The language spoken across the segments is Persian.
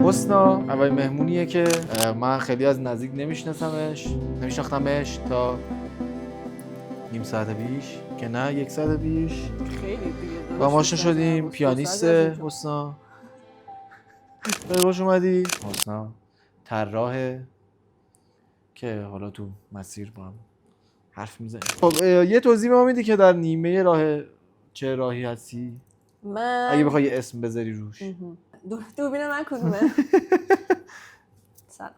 حسنا اولین مهمونیه که من خیلی از نزدیک نمیشناختمش تا نیم ساعت پیش که نه 1 ساعت پیش خیلی دیگه با ما آشنا شدیم. پیانیست حسنا، خیلی خوش اومدی. حسنا طراحه که حالا تو مسیر با هم حرف میزنیم. خب یه توضیح به ما میدی که در نیمه راه چه راهی هستی؟ من اگه بخوای یه اسم بذاری روش. دوربین من کدومه؟ سلام.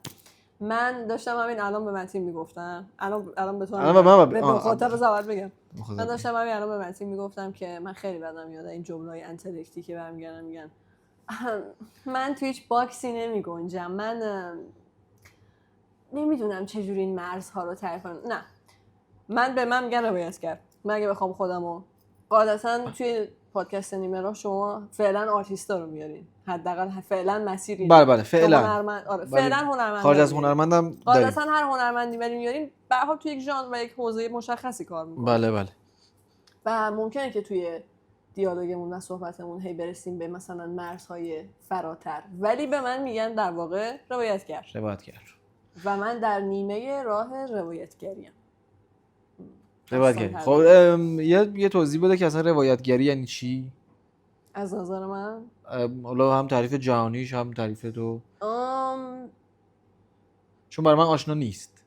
من داشتم همین الان به متین میگفتم، الان به تو به مخاطب زبط بگم. من داشتم همین الان به متین میگفتم که من خیلی بدم میاد این جمله‌های انتلکتی که برمیگردن میگن من تو هیچ باکسی نمیگنجم، من نمیدونم چجوری این مرزها رو تعریف کنم. نه، من میگن روایتگر. من اگه بخوام خودمو قاعدتا توی پادکست نیمه راه شما فعلا آرتیستا رو میارین، حداقل فعلا مسیری. بله فعلا. فعلا هنرمند. خارج از هنرمندم قاعدتا هر هنرمندی ولی میارین به هر حال توی یک ژانر و یک حوزه مشخصی کار میکنه. بله. و ممکنه که توی دیالوگمون و صحبتمون هی برسیم به مثلا مرزهای فراتر، ولی به من میگن در واقع روایتگر. و من در نیمه راه روایتگریم. روایتگری. خب یه توضیح بده که اصلا روایتگری یعنی چی؟ از نظر من حالا هم تعریف جهانیش هم تعریف تو. چون برای من آشنا نیست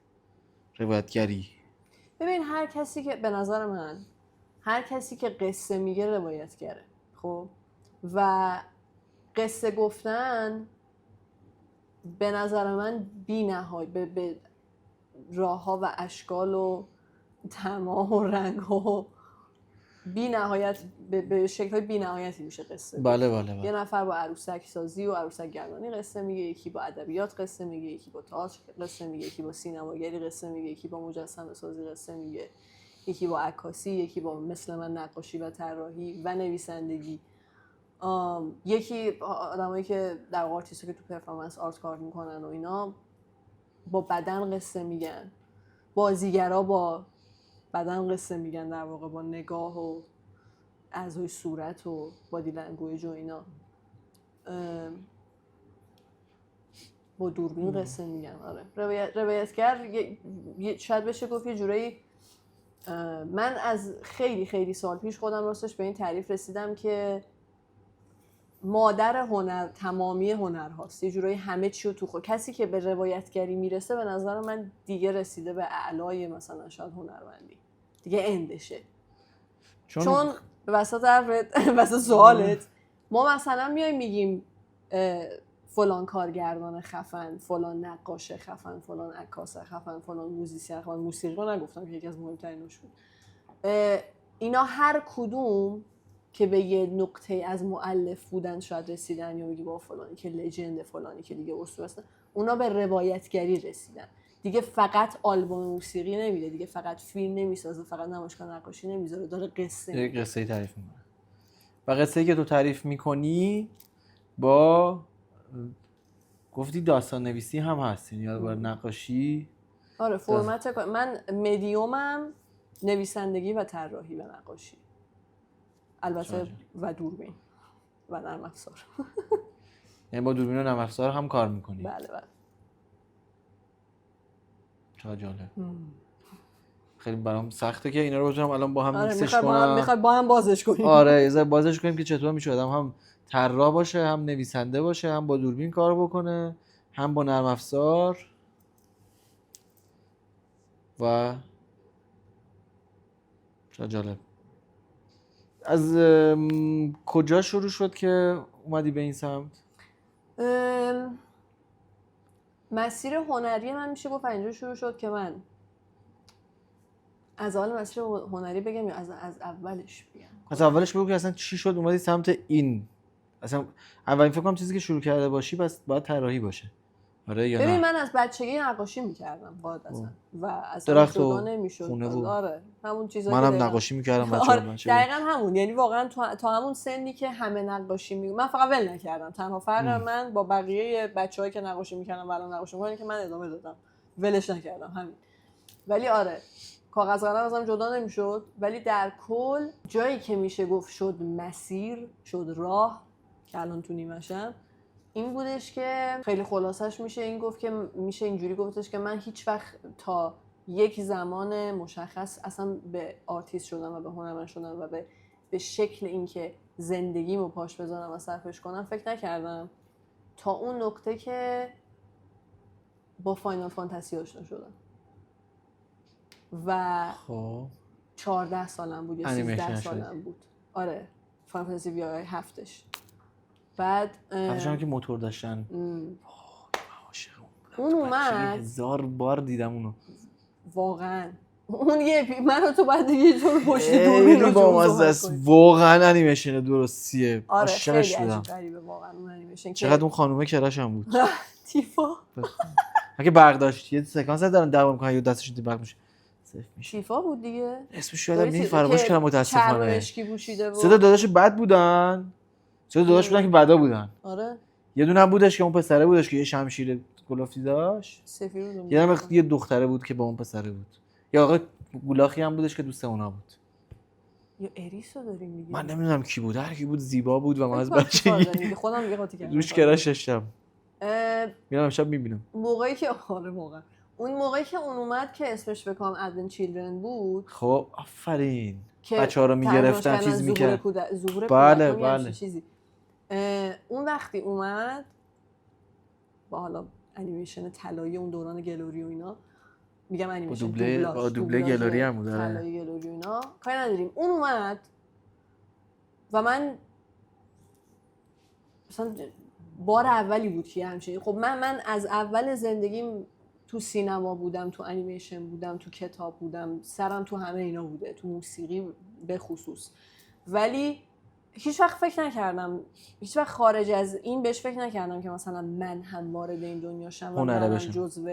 روایتگری. ببین هر کسی که به نظر من هر کسی که قصه میگه روایتگره. خب و قصه گفتن به نظر من بی‌نهایت به راه‌ها و اشکال و تمام و رنگ و بی‌نهایت به شکل‌های بی‌نهایتی میشه قصه. بله. یه نفر با عروسک سازی و عروسک گردانی قصه میگه، یکی با ادبیات قصه میگه، یکی با تئاتر قصه میگه، یکی با سینماگری قصه میگه، یکی با مجسمه سازی قصه میگه، یکی با عکاسی، یکی با مثل من نقاشی و طراحی و نویسندگی. یکی آدمایی که در واقع آرتیستی که تو پرفورمنس آرت کار میکنن و اینا با بدن قصه میگن. بازیگرا با بدن قصه میگن، در واقع با نگاه و اعضای صورت و بادی لنگویج و اینا. با دوربین قصه میگن. آره روایتگر شاید بشه گفت یه جورایی. من از خیلی خیلی سال پیش خودم راستش به این تعریف رسیدم که مادر هنر تمامی هنر هاست. یه جورایی همه چی رو تو خود. کسی که به روایتگری میرسه به نظر من دیگه رسیده به اعلای مثلا شاید هنرمندی دیگه اندشه. چون وسط سوالت ما مثلا میایم میگیم فلان کارگردان خفن، فلان نقاش خفن، فلان عکاس خفن، فلان موزیسین خفن. موسیقی رو نگفتم که یکی از مهمتریناش بود. اینا هر کدوم که به یه نقطه از مؤلف بودن شاید رسیدن، یا میگی با فلانی که لژند، فلانی که دیگه اسطوره است، اونا به روایتگری رسیدن. دیگه فقط آلبوم موسیقی نمیده، دیگه فقط فیلم نمیسازه، فقط نمایشگاه نقاشی نمیذاره، داره قصه تعریف میکنه. و قصه‌ای که تو تعریف میکنی با گفتی داستان نویسی هم هست یا با نقاشی؟ آره فرمت من مدیومم نویسندگی و طراحی و نقاشی، البته و دوربین و نرم افزار. یعنی با دوربین و نرم افزار هم کار میکنی؟ بله. چه جالب. خیلی برام سخته که اینا رو بتونم الان با هم میکسش کنم. میخوای با هم بازش کنیم. آره یه ذره بازش کنیم که چطور میشه آدم هم طراح باشه، هم نویسنده باشه، هم با دوربین کار بکنه، هم با نرم افزار. و چه جالب. از کجا شروع شد که اومدی به این سمت؟ مسیر هنری من میشه گفت اینجا شروع شد که من از اول مسیر هنری بگم یا از اولش بگم؟ از اولش بگو که اصلا چی شد اومدی سمت این. اصلا اولین فکر کنم چیزی که شروع کرده باشی بس باید طراحی باشه. آره یا نه؟ ببین من از بچگی نقاشی میکردم قاعدتا و از درخت جدا نمیشد. آره همون چیزایی منم نقاشی میکردم دقیقاً همون. یعنی واقعا تا همون سنی که همه نقاشی من فقط ول نکردم. تنها فرق من با بقیه بچه‌هایی که نقاشی میکردن و الان نقاشی میکنن که من ادامه دادم، ولش نکردم همین. ولی آره کاغذ قلم ازم جدا نمیشد. ولی در کل جایی که میشه گفت شد مسیر، شد راه که الان تو نیمه‌شم، این بودش که خیلی خلاصش میشه این گفت که میشه اینجوری گفتش که من هیچ وقت تا یک زمان مشخص اصلا به آرتیست شدم و به هنرمند شدم و به شکل اینکه زندگیمو پاش بذارم و صرفش کنم فکر نکردم تا اون نقطه که با فاینال فانتزی آشنا شدم و خب 14 سالم بود یا 13 انیمیشن سالم بود. آره فاینال فانتزی وی آی 7ش. بعد هم که موتور داشتن اون اومد 1000 بار دیدم اونو واقعا اون من تو بعد یه جور پشت خیلی دوربین بامزه است واقعا انیمیشن درستیه آره عاشقش خیلی شدم. عجیب غریبه واقعا اون انیمیشن. چقدر اون خانومه کراشم بود. تیفا اگه برق داشت یه سکانس دارن دوام میکنن یه دستش تو برق میشه صفر میشه. تیفا بود دیگه اسمش یادم نیست فراموش کردم متاسفانه. مشکی پوشیده بود. صدا داداش بد بودن. صدا داداش بودن که بدا بودن. آره یه دونه هم بودش که اون پسره بودش که یه شمشیر گلافی داشت. سفیر بود. یه دختره بود که با اون پسره بود. یا آقا گولاخی هم بودش که دوست اونا بود. یا اریسو داریم میگیم. من نمیدونم کی بود. هر کی بود زیبا بود و من از بچگی خودم دیگه قاطی کردم. روش کراش داشتم. میرم امشب میبینم. موقعی که آره واقعا اون موقعی که اون اومد که اسمش بکنم ادون چیلدرن بود. خب آفرین. بچه‌ها رو میگرفتن چیز میکرد. ظهور بله بله. چیزی. اون وقتی اومد با حالا انیمیشن طلایی اون دوران گلوری و اینا میگم انیمیشن دوبله گلوری هم بود. طلایی گلوری و اینا کاری نداریم. اون اومد و من مثلا بار اولی بود که همچین خب من از اول زندگیم تو سینما بودم، تو انیمیشن بودم، تو کتاب بودم، سرم تو همه اینا بوده، تو موسیقی به خصوص. ولی هیچ وقت فکر نکردم، هیچ وقت خارج از این بهش فکر نکردم که مثلا من هم وارد این دنیا شم و من جزو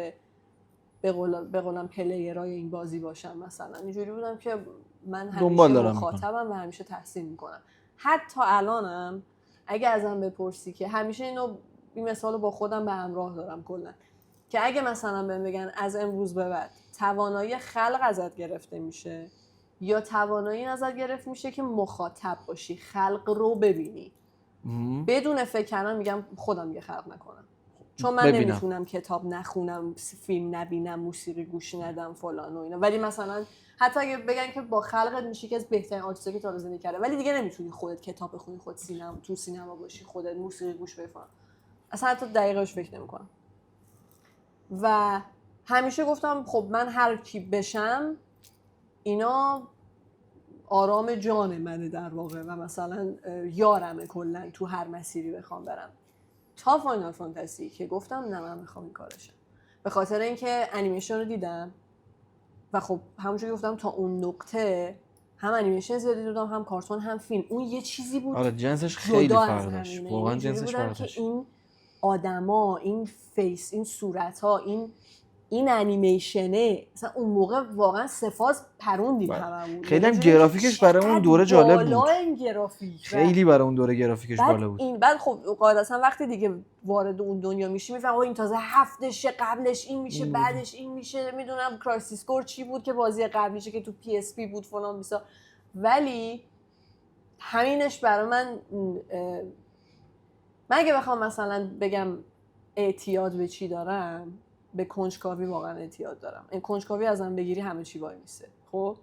به قولم پلیرای این بازی باشم. مثلا اینجوری بودم که من همیشه مخاطبم و همیشه تحسین میکنم. حتی الانم اگه ازم بپرسی که همیشه این مثالو با خودم به همراه دارم کلا که اگه مثلا بهم بگن از امروز به بعد توانایی خلق ازت گرفته میشه یا توانایی ازت گرفت میشه که مخاطب باشی، خلق رو ببینی، بدون فکر کردن میگم خودم یه خلق نکنم، چون من نمیتونم کتاب نخونم، فیلم نبینم، موسیقی گوش ندم فلان و اینا. ولی مثلا حتی اگه بگن که با خلقت میشی که از بهترین آرتیستایی که تا حالا زندگی کرده، ولی دیگه نمیتونی خودت کتاب بخونی، خودت سینما باشی، خودت موسیقی گوش بدی، اصلا حتی دقیقش فکر نمی‌کنم. و همیشه گفتم خب من هر کی بشم اینا آرام جان منه در واقع و مثلا یارمه کلا تو هر مسیری بخوام برم. تا فاینال فانتزی که گفتم نه من میخوام این کارشم، به خاطر اینکه انیمیشن رو دیدم و خب همونجوری گفتم تا اون نقطه هم انیمیشن زیادی دیدم، هم کارتون، هم فیلم. اون یه چیزی بود آره جنسش خیلی فرق داشت، واقعا جنسش فرق داشت. این آدما، این فیس، این صورت‌ها، این انیمیشنه مثلا اون موقع واقعا سفاز پروندیم هممون. خیلی هم گرافیکش برای اون دوره جالب بود. بالا این گرافیک خیلی برای اون دوره گرافیکش بالا بود. بعد خب قاعدتا وقتی دیگه وارد اون دنیا میشی میفهمی این تازه هفتشه، قبلش این میشه، بعدش این میشه، میدونم کرایسیس کور چی بود که بازی قبلیشه که تو پی اس پی بود فلان بیسا. ولی همینش برای من اگه بخوام مثلا بگم اعتیاد به چی دارم، به کنجکاوی واقعا اعتیاد دارم. این کنجکاوی ازم بگیری همه چی وای میسه. خب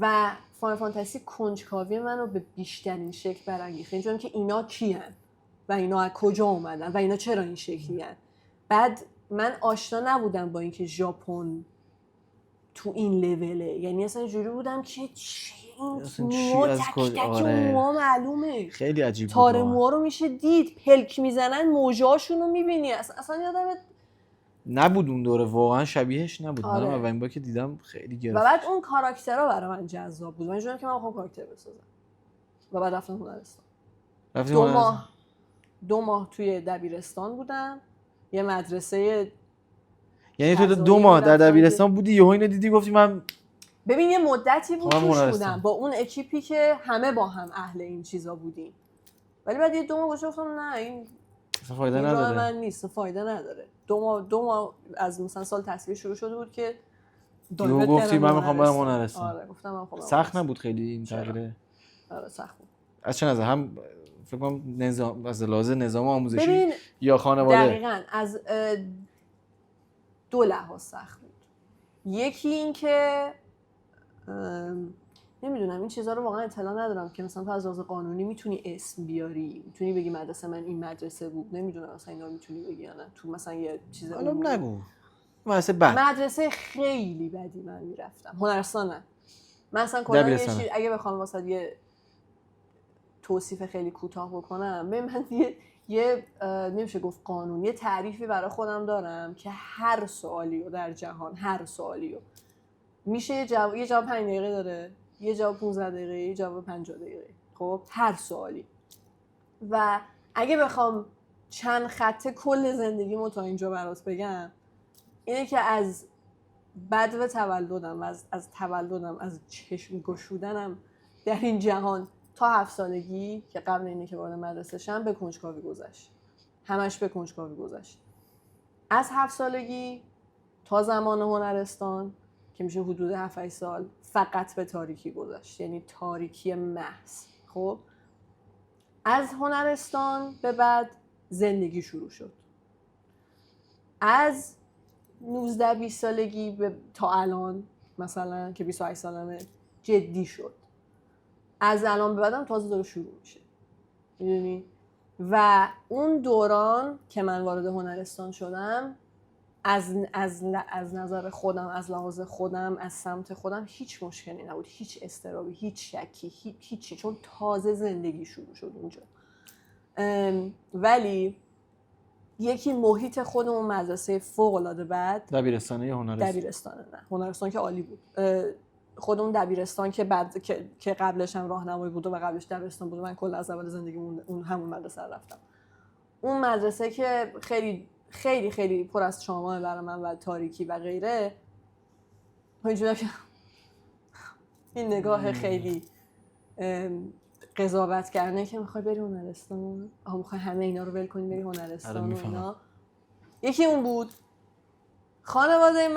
و فاینال فانتزی کنجکاوی منو به بیشترین شکل برانگیخت. اینجوریه که اینا کیان و اینا از کجا اومدن و اینا چرا این شکلیان. بعد من آشنا نبودم با اینکه ژاپن تو این لوله، یعنی اصلا اینجوری بودم که موها تک تک موها معلومه، خیلی عجیب بود. تار موها رو میشه دید، پلک میزنن موجاشون رو میبینی. اصلا یادم نبود اون دوره، واقعا شبیهش نبود. آره. منم اولین بار که دیدم خیلی گرفت. و بعد اون کاراکترها برای من جذاب بود. من اینجوریه که من میخوام کاراکتر بسازم. و بعد رفتم هنرستان. 2 ماه توی دبیرستان بودم، یه مدرسه. یعنی تو 2 ماه در دبیرستان بودی، یهو اینو دیدی گفتی من ببین یه مدتی بود توش بودم با اون اکیپی که همه با هم اهل این چیزا بودیم، ولی بعد یه 2 ماه گفتم نه این فایده نداره، من نیست، فایده نداره. 2 ماه از مثلا سال تحصیلی شروع شده بود که گفتی من میخوام برم هنرستان. آره گفتم من میخوام. سخت نبود خیلی این تغییر؟ آره سخت بود. از چه نظر؟ هم فکر کنم نظام از لحاظ نظام آموزشی ببین یا خانواده؟ دقیقاً از دو لحاظ سخت بود. یکی این که نمیدونم این چیزها رو واقعا اطلاع ندارم که مثلا تو از لحاظ قانونی میتونی اسم بیاری، میتونی بگی مدرسه من این مدرسه بود، نمیدونم مثلا اینا رو میتونی بگی یا نه. تو مثلا یه چیز حالا نگو مدرسه خیلی بدی من میرفتم، هنرستان نه. من اصلا کلا اگه بخوام واسه یه توصیف خیلی کوتاه بکنم، ببین من یه نمیشه گفت قانون، یه تعریفی برای خودم دارم که هر سوالی رو در جهان، هر سوالی رو میشه یه جواب 5 دقیقه داره، یه جواب 15 دقیقه، یه جواب 50 دقیقه. خب هر سوالی. و اگه بخوام چند خطه کل زندگیمو تا اینجا برات بگم، اینه که از بدو تولدم و از تولدم، از چشم گشودنم در این جهان تا 7 سالگی که قبل اینه که وارد مدرسه شم به کنجکاوی گذشت. همش به کنجکاوی گذشت. از 7 سالگی تا زمان هنرستان که میشه حدود 7-8 سال فقط به تاریکی گذشت، یعنی تاریکی محض. خب از هنرستان به بعد زندگی شروع شد. از 19-20 سالگی تا الان مثلا که 28 سالمه جدی شد. از الان به بعدم تازه داره شروع میشه، میدونی؟ و اون دوران که من وارد هنرستان شدم، از نظر خودم، از لحاظ خودم، از سمت خودم هیچ مشکلی نبود، هیچ اضطرابی، هیچ شکی، هیچی، چون تازه زندگی شروع شد اونجا. ولی یکی محیط خودمون مدرسه فوق‌العاده بعد، دبیرستانه یا هنرستان؟ دبیرستانه. نه هنرستان که عالی بود. خودمون دبیرستان که بعد که قبلش هم راهنمایی بود و قبلش دبیرستان بود، من کل از اول زندگیمون اون همون مدرسه رفتم. اون مدرسه که خیلی خیلی خیلی پر از تروما برای من و تاریکی و غیره، اینجوریه که این نگاه خیلی قضاوت کرده که میخوای بری هنرستان، میخوای همه اینا رو ول کنی بری هنرستان و اینا. یکی اون بود. خانواده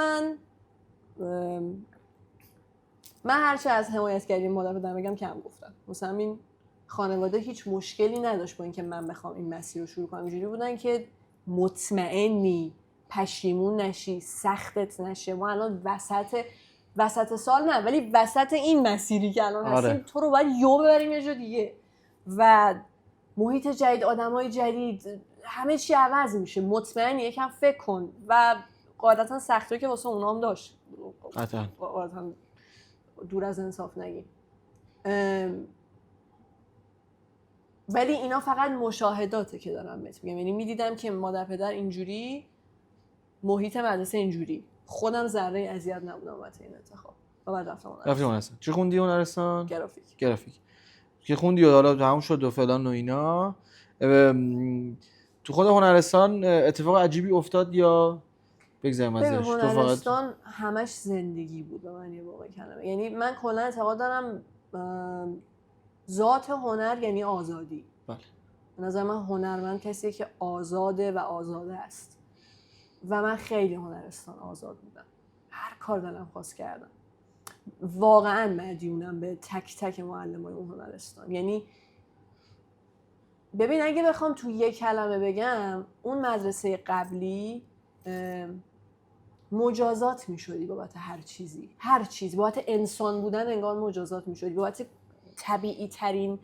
من هرچه از حمایت کردیم مادر پدرم بگم کم گفتم. مثلا این خانواده هیچ مشکلی نداشت با اینکه من بخوام این مسیر رو شروع کنم. اینجوری بودن که مطمئنی، پشیمون نشی، سختت نشه. ما الان وسط سال نه، ولی وسط این مسیری که الان هستیم تو رو باید ببریم یه جا دیگه. و محیط جدید، آدمای جدید، همه چی عوض میشه. مطمئنی، یکم فکر کن. و قاعدتا سختی که واسه اونام داشت. قاعدتا دور از انصاف نگیم. ولی اینا فقط مشاهداته که دارم بهت میگم. یعنی میدیدم که مادر پدر اینجوری، محیط مدرسه اینجوری، خودم ذره اذیت نبودم وقت این انتخاب. و بعد رفتم هنرستان. چی خوندی هنرستان؟ گرافیک. که خوندی و حالا تموم شد و فلان و اینا. تو خود هنرستان اتفاق عجیبی افتاد یا بگذاریم ازش؟ هنرستان همش زندگی بود به من یه واقع کلمه. یعنی من کلا اعتقاد دارم ذات هنر یعنی آزادی. بله. به نظر من هنرمند کسیه که آزاده و آزاده است. و من خیلی هنرستان آزاد بودم. هر کار دلم خواست کردم. واقعا مدیونم به تک تک معلمای اون هنرستان. یعنی ببین اگه بخوام تو یک کلمه بگم، اون مدرسه قبلی مجازات میشدی بابت هر چیزی بابت انسان بودن انگار مجازات میشدی، بابت طبیعی ترین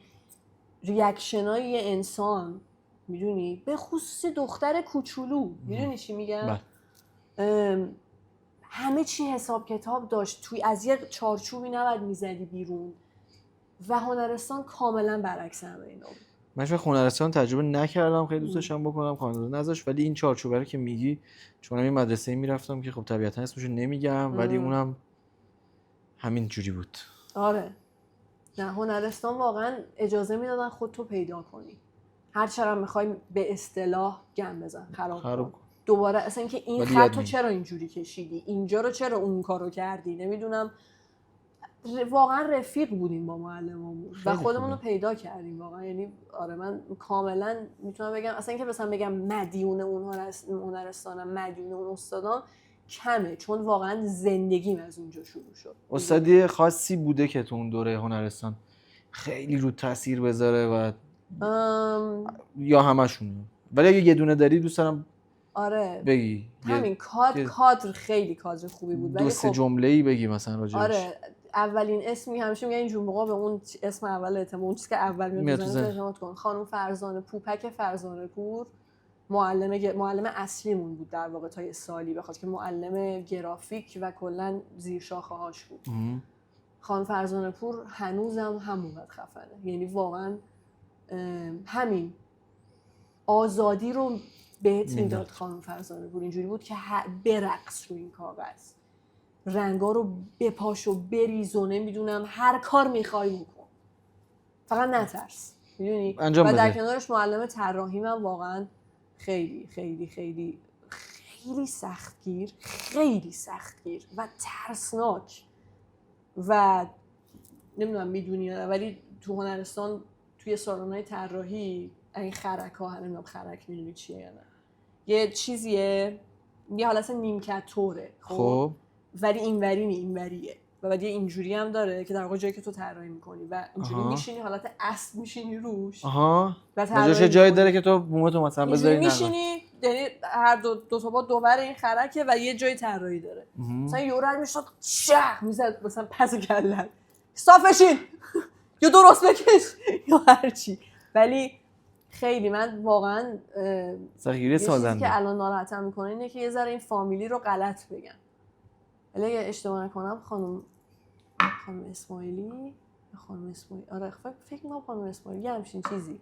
ریاکشنای یه انسان، میدونی، به خصوص دختر کوچولو، میدونی چی میگم؟ همه چی حساب کتاب داشت، توی از یه چارچوبی نباید میزدی بیرون. و هنرستان کاملا برعکس همه اینا بود. من شاید هنرستان تجربه نکردم، خیلی دوست داشتم بکنم، خانواده نذاشت. ولی این چارچوبه رو که میگی، چون این مدرسه‌ای میرفتم که خب طبیعتا اسمشو نمیگم، ولی اونم همین جوری بود. آره. نه هنرستان واقعا اجازه میدادن خودتو پیدا کنی. هر چقدر میخوای به اصطلاح گم بزن، خراب کن. دوباره اصلا اینکه این خطو چرا اینجوری کشیدی، اینجا رو چرا اون کارو کردی، نمیدونم. واقعا رفیق بودیم با معلمامون و خودمون رو پیدا کردیم واقعا. یعنی آره من کاملا میتونم بگم اصلا اینکه مثلا بگم مدیون اون هنرستانم، مدیون اون استادام کمه، چون واقعا زندگیم از اونجا شروع شد. استادی خاصی بوده که تو اون دوره هنرستان خیلی رو تاثیر بذاره و ام، یا همشون؟ ولی اگه یه دونه داری دوست دارم آره بگی همین یه کادر خیلی کادر خوبی بود، دو ولی سه خب جمله‌ای بگی مثلا راجعش. آره اولین اسمی همیشه میگن این جمعه به اون اسم اول اعتماد، اون چیزی که اول میاد تو ذهنت اعتماد کن. خانم فرزانه پوپک فرزانه پور معلم اصلیمون بود در واقع تا یه سالی، بخاطر که معلم گرافیک و کلا زیر شاخه هاش بود. خانم فرزانه پور هنوزم همونقدر خفنه، یعنی واقعا همین آزادی رو بهت میداد. خانم فرزانه پور اینجوری بود که برقص رو این کاغذ، رنگا رو بپاش و بریز و نمیدونم هر کار میخوای بکن، فقط نترس، میدونی. و در کنارش معلم طراحی من واقعا خیلی خیلی خیلی خیلی سختگیر و ترسناک و نمیدونم میدونی ولی تو هنرستان توی سالن‌های طراحی این خرک ها، نمیدونم خرک میدونی چیه یا نه، یه چیزیه یه حالت نیمکت طوره خب ولی اینوریه و بعد یه اینجوری هم داره که در واقع جایی که تو طراحی میکنی و اینجوری میشینی، حالت اسب میشینی روش و طراحی جایی داره که تو بومتو مثلا بذاری میشینی، یعنی هر دو تا با دوبر این خرکه و یه جای طراحی داره. مثلا یورد میشد شه میزد مثلا پس کلت صافشین یا درست بکش یا هرچی. ولی خیلی من واقعا سختگیری سازنده چیزی که الان ناراحتم میکنه اینه که یه ذره این فامیلی رو غلط بگن. ولی اگه اشتباه نکنم خانم اسماعیلی آره فکر میکنم خانم اسماعیلی یه همچین چیزی.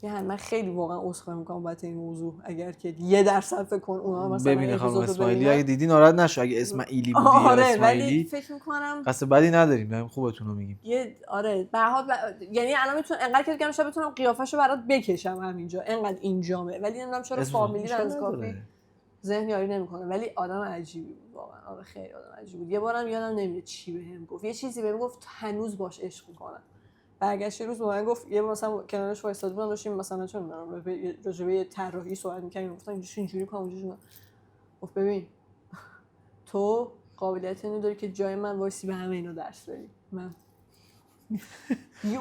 من خیلی واقعا عذرخواهی میکنم بابت این موضوع، اگر که 1% فکر کن اونا مثلا ببینه خانم اسماعیلی اگه دیدی ناراحت نشو، اگه اسماعیلی بودی آره یا اسماعیلی ولی فکر میکنم قصد بدی نداریم، داریم خوبتون رو میگیم. آره به هر حال یعنی الان میتونم انقدر که دیگه میشه بتونم قیافه‌شو برات بکشم همینجا، انقدر اینجامه، ولی نمیدونم چرا فامیلی از کافی ذهن یاری نمیکنه. ولی آدم عجیبی بود واقعا، آره خیلی آدم عجیبی بود. یه بارم یادم نمیاد چی بهم گفت، یه چیزی بهم گفت هنوز باش عشق میکنم. برگشت روز به من گفت، یه بار مثلا کنارش وایساده بودم داشتیم مثلا چه می‌دونم راجع به طراحی صحبت می‌کردیم، گفتم اینجوری کنم اونجوری. گفت ببین تو قابلیت اینو داری که جای من وایسی به همه اینو درس بدی. من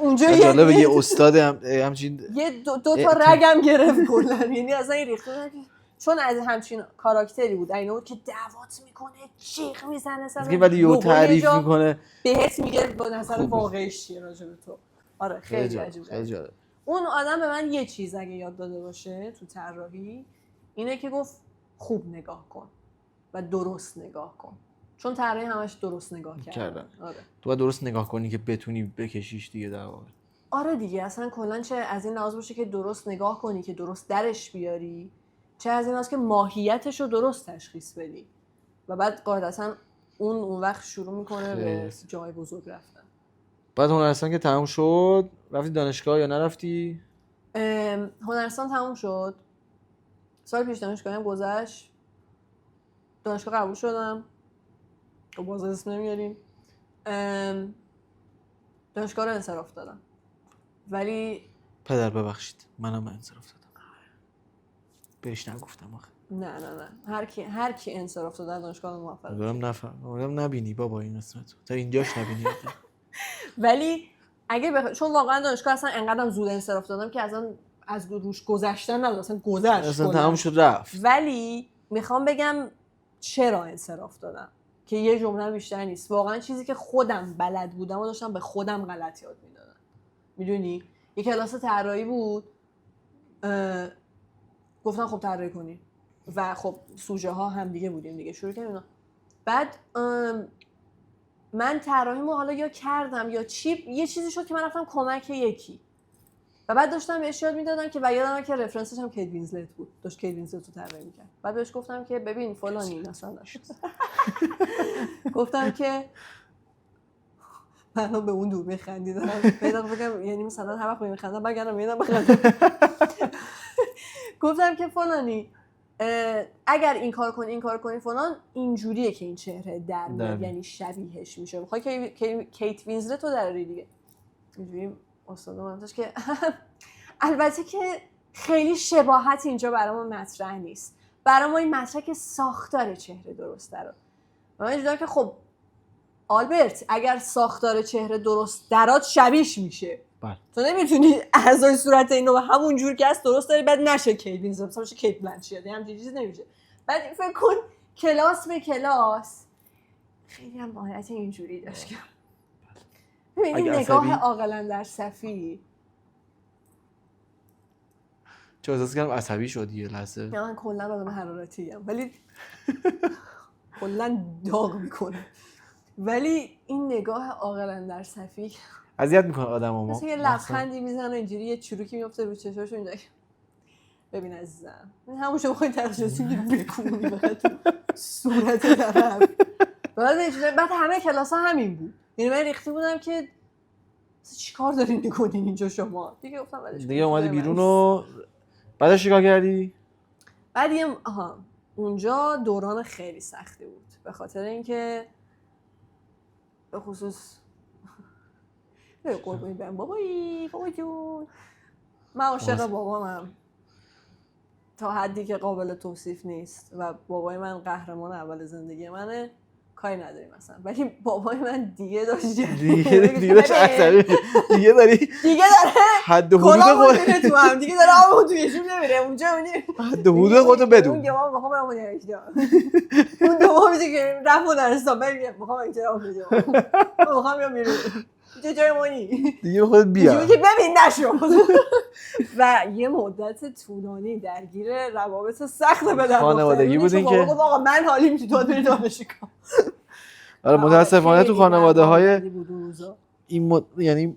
اونجا جالبه یه استاد همچین یه دو تا رگم گرفت کلا، یعنی اصلا ریخته چون از همچین کاراکتری بود اینا بود که دعوات میکنه جیغ میزنه سر ولی یه تعریف میکنه بهت میگه با نظر واقعیش چیه راجع به تو. آره خیلی عجیبه. اون آدم به من یه چیز اگه یاد داده باشه تو طراحی اینه که گفت خوب نگاه کن و درست نگاه کن، چون طراحی همش درست نگاه کردن. آره تو باید درست نگاه کنی که بتونی بکشیش دیگه در واقع. آره دیگه اصلا کلا چه از این لحاظ باشه که درست نگاه کنی که درست درش بیاری، چه از این لحاظ که ماهیتش رو درست تشخیص بدی و بعد قاعدتا اون وقت شروع میکنه به جای بزرگ رفتن. بعد هنرستان که تموم شد رفتی دانشگاه یا نرفتی؟ هنرستان تموم شد، سال پیش دانشگاهی هم گذشت، دانشگاه قبول شدم و باز اسم نمیاریم، دانشگاه رو انصراف دادم. ولی پدر ببخشید منم انصراف دادم. بهش نگفتم آخه. نه هر کی انصراف داد دانشگاه موفق دارم نبینی بابا این قسمتو تا اینجاش نبینی. ولی اگه چون واقعا دانشگاه اصلا انقدرم زود انصراف دادم که اصلا از روش گذشتن نبود، اصلا گذشت اصلا تمام شد رفت. ولی میخوام بگم چرا انصراف دادم که یه جمله بیشتر نیست، واقعا چیزی که خودم بلد بودم و داشتم به خودم غلط یاد میدادم. میدونی یه کلاس طراحی بود، گفتن خب طراحی کنی و خب سوژه ها هم دیگه بودیم دیگه، شروع کردیم. بعد من طراحیمو حالا یا کردم یا چی، یه چیزی شد که من رفتم کمک یکی و بعد داشتم بهش یاد میدادم که و یادمه که رفرنسش هم کیت وینزلت بود، داشت کیت وینزلت رو طراحی میکرد. بعد بهش گفتم که ببین فلانی مثلا گفتم که من به اون دور میخندیدم پیدا بگم، یعنی مثلا هر وقت میخندم بگم میادم بخندم. گفتم که فلانی اگر این کار کنی فلان اینجوریه که این چهره در میاد، یعنی شبیهش میشه. میخوای که کیت وینزلت رو دراری دیگه. اینجوری استاد من گفتش که البته که خیلی شباهت اینجا برامون مطرح نیست، برای ما این مطرح که ساختار چهره درسته رو. من اینجوری که خب آلبرت اگر ساختار چهره درست درات شبیش میشه. بله. تو نمیتونی اعضای صورت اینو به همون جور که هست درست داری بعد نشه کیت وینسلت، مثلا کیت بلنشیت، همین چیزی نمیشه. بعد فکر کن کلاس به کلاس خیلی هم حالت اینجوری داشت که ببینید نگاه عاقلان در صفی. چه احساس کردم عصبی شدی یه لحظه. نه من کلا آدم حرارتی ام ولی کلا داغ میکنه، ولی این نگاه عاقلان در صفی اذیت میکنه آدمو. مثلا یه لبخندی میزنه اینجوری یه چروکی میفته رو چشاش اینجا. ببین عزیزم همون شما خودت تخصصی میگی بکونی فقط صورت طرف. بعد همه کلاس‌ها همین بود. یعنی من ریخته بودم که چیکار دارین میکنین اینجا شما؟ دیگه گفتم ولش کن. دیگه اومدی بیرون و بعدش چیکار کردی؟ بعد دیگه اونجا دوران خیلی سختی بود به خاطر اینکه به خصوص قربونی برم بابا جون من عاشق بابامم تا حدی که قابل توصیف نیست و بابای من قهرمان اول زندگی منه، کاری نداریم مثلا، ولی بابای من دیگه داشت دیگه داشت عصبی دیگه داره حد و حدود خودت تو هم دیگه داره آب تو یشون نمیره اونجا حد و حدود خودتو بدون. اون جواب میخوام برام نوشتم اون دومی که رفت مدرسان بریم میخوام اینجا بدم میخوام بیام بیرون جای مونی دیگه خودت بیا که ببین نشو. و یه مدت طولانی درگیر روابط سخت بدن خانوادگی بودین که آقا من حالی میشه تو بری دانشگاه. آره متاسفانه تو خانواده‌های این یعنی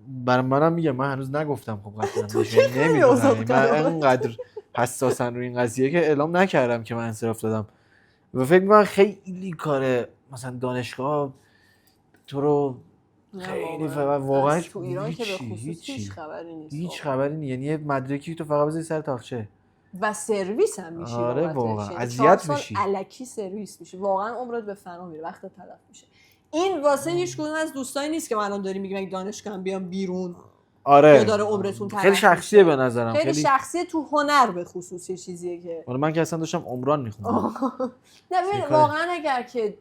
برای منم میگم من هنوز نگفتم خب قطعا نمیدونم من انقدر حساسن روی این قضیه که اعلام نکردم که من انصراف دادم و فکر می‌کنم خیلی کاره مثلا دانشگاه تو رو خیلی واقعا تو ایران که به خصوص هیچ خبری نیست. هیچ خبری نیست، یعنی یه مدرکی تو فقط بذاری سر تاقچه و سرویس هم میشی. آره واقعا اذیت میشی، الکی سرویس میشی، واقعا عمرت به فنا میره، وقت تلف میشه. این واسه هیچ کدوم از دوستایی نیست که من الان داری میگم دانشگاه بیام بیرون. آره یا داره عمرتون تلف خیلی شخصیه به نظرم، خیلی شخصیه تو هنر به خصوص یه چیزیه که من که اصلا داشتم عمران میخوندم. نه ببین واقعا اگر که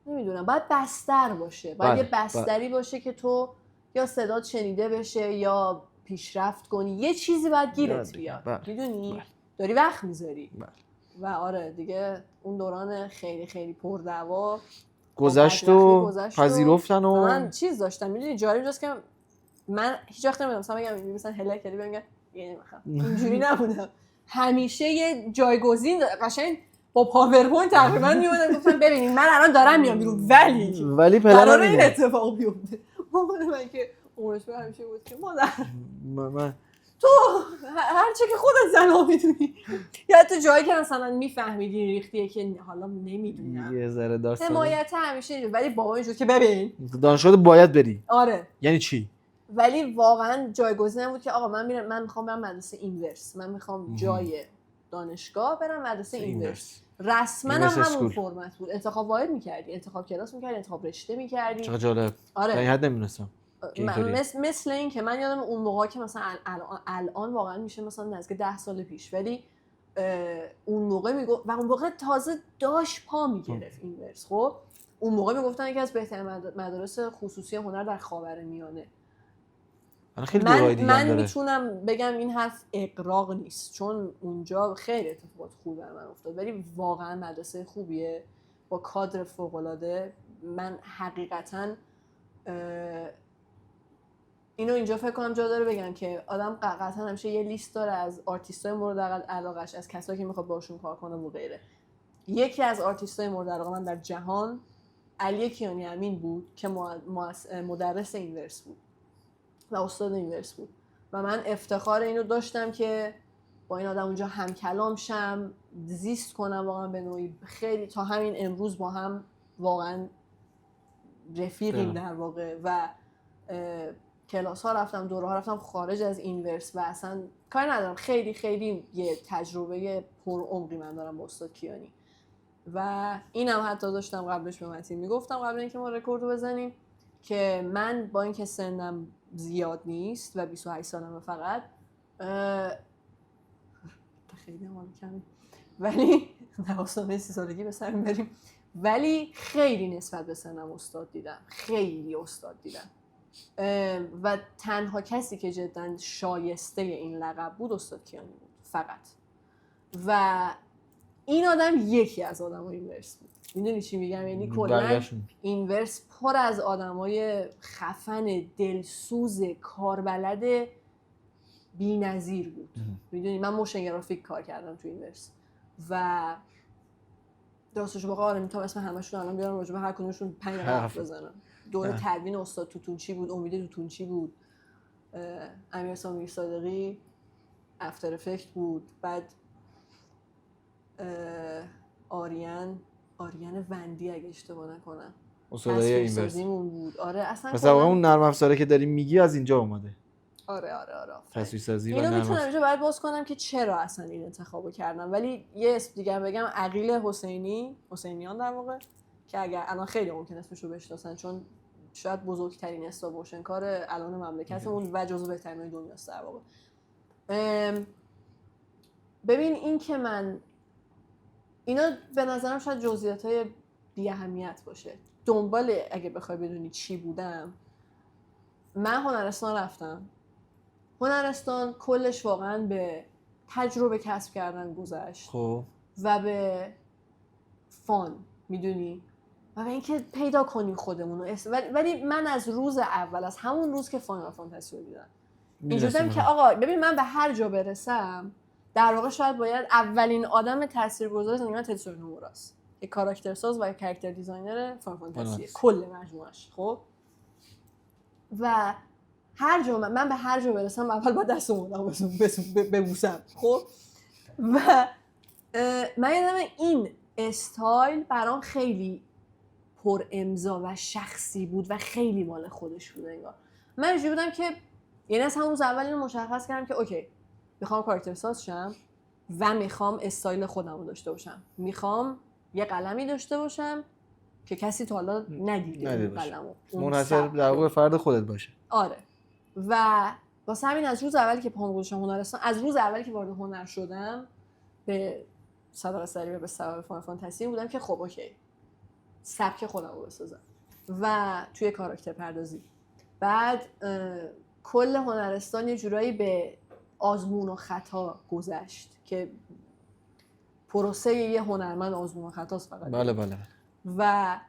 نمیدونم باید بستر باشه، باید یه بستری باشه که تو یا صدات شنیده بشه یا پیشرفت کنی، یه چیزی باید گیرت بیاد، میدونی؟ داری وقت میذاری. و آره دیگه اون دوران خیلی خیلی پردعوا گذشت و پذیرفتن و من چیز داشتم، میدونی جالب اینجاست که من هیچ وقت نمیدونم مثلا بگم مثلا هلکلی بگم یعنی اینجوری نبودم، همیشه یه جایگزین قشنگ با پاورپوینت تقریبا میومدن گفتن ببینید من الان دارم میام بیرون ولی پلنم این اتفاق بیفته. من که عمرش همیشه بود که مادر تو هر چه که خودت زنا میدونی، یا تو جایی که مثلا میفهمیدی ریختیه که حالا نمیدونم یه ذره داستان حمایت همیشه اینجوری، ولی بابا اینجور که ببین دانشگاه باید بری. آره یعنی چی؟ ولی واقعا جایگزینم بود که آقا من میخوام برم مدرسه اینورس، من میخوام جای دانشگاه برم مدرسه اینورس. رسما هم همون فرمت بود، انتخاب واحد میکردی، انتخاب کلاس میکردی، انتخاب رشته میکردی. چقدر جالب. آره تا این حد نمیدونستم. مثل این که من یادم اون موقع که مثلا الان واقعا میشه مثلا نزدیک 10 سال پیش، ولی اون موقع میگفت و اون موقع تازه داشت پا میگرفت اینورس. خب اون موقع میگفتن یکی از بهترین مدارس خصوصی هنر در خاورمیانه. من میتونم بگم این حرف اغراق نیست چون اونجا خیلی اتفاقات خوبی برای من افتاد، ولی واقعا مدرسه خوبیه با کادر فوق‌العاده. من حقیقتاً اینو اینجا فکر کنم جا داره بگم که آدم قطعاً همیشه یه لیست داره از آرتیستای مورد علاقه‌اش، از کسایی که میخواد باشون کار کنه و غیره. یکی از آرتیستای مورد علاقه من در جهان علی کیانی امین بود که مدرس اینورس بود و استاد اینورس بود و من افتخار اینو داشتم که با این آدم اونجا هم کلام شم، زیست کنم واقعا به نوعی. خیلی تا همین امروز با هم واقعا رفیقیم در واقع و کلاس ها رفتم، دوره ها رفتم خارج از اینورس و اصلا کاری ندارم. خیلی خیلی یه تجربه پرعمقی من دارم با استاد کیانی و اینم حتی داشتم قبلش به متین میگفتم قبل اینکه ما رکوردو بزنیم که من با اینکه سنم زیاد نیست و 28 سالمه فقط خیلی حال کمی، ولی در آستانه 30 سالگی به سر میبریم، ولی خیلی نسبت به سنم استاد دیدم، خیلی استاد دیدم و تنها کسی که جدا شایسته این لقب بود استاد کیانی بود فقط. و این آدم یکی از آدمای اینورس بود. میدونی چی میگم؟ یعنی کلا اینورس پر از آدمای خفن، دلسوز، کاربلد بی‌نظیر بود. میدونی من موشن گرافیک کار کردم تو اینورس و راستش بخوام آره میتونم اسم همشون الان بیارم راجع به هر کدومشون 5 دقیقه حرف بزنم. دوره تدوین استاد توتونچی بود، امید توتونچی بود، امیرسام صادقی افتر افکت بود، بعد آریان وندی اگه اشتباه نکنم استادای اینورس بود. آره اصلا مثلا اون نرم افزاره که داری میگی از اینجا اومده. آره تصویرسازی و اینو نرم میتونم اینجا باید باز کنم که چرا اصلا این انتخابو کردم. ولی یه اسم دیگه بگم، عقیل حسینیان در واقع، که اگر الان خیلی ممکن اسمشو بشناسن چون شاید بزرگترین استاپ موشن کار الان مملکتمون و جزو بهترین دنیاست در واقع. ببین این که من اینا به نظرم شاید جزئیاتای بی اهمیت باشه. دنبال اگه بخوای بدونی چی بودم، من هنرستان رفتم. هنرستان کلش واقعا به تجربه کسب کردن گذشت خب و به فان، میدونی، و به اینکه پیدا کنیم خودمون رو. ولی من از روز اول، از همون روز که فاینال فانتزی رو دیدم اینجوریه که آقا ببین من به هر جا برسم در واقع شاید باید اولین آدم تاثیرگذار زندگی من تدسوی نوموراست که کاراکتر ساز و کاراکتر دیزاینر فاینال فانتزی کل مجموعش. خب و هر جا من به هر جا برسم اول با دستم ببوسم. خب و من یادم این استایل برام خیلی پر امضا و شخصی بود و خیلی مال خودش بود انگار. من اینجوری بودم که یعنی از همون اول اینو مشخص کردم که اوکی میخوام کاراکتر ساز شم و میخوام استایل خودم رو داشته باشم، میخوام یه قلمی داشته باشم که کسی تا حالا ندیده اون قلمو، منحصر در واقع فرد خودت باشه. آره. و واسه همین از روز اولی که پام گذاشتم هنرستان، از روز اولی که وارد هنر شدم به صدق سری و به سبب فاینال فانتزی بودم که خب اوکی سبک خودم رو بسازم و توی کاراکتر پردازی. بعد کل هنرستان یه جورایی به آزمون و خطا گذشت که پروسه یه هنرمند آزمون و خطاست فقط. بله. و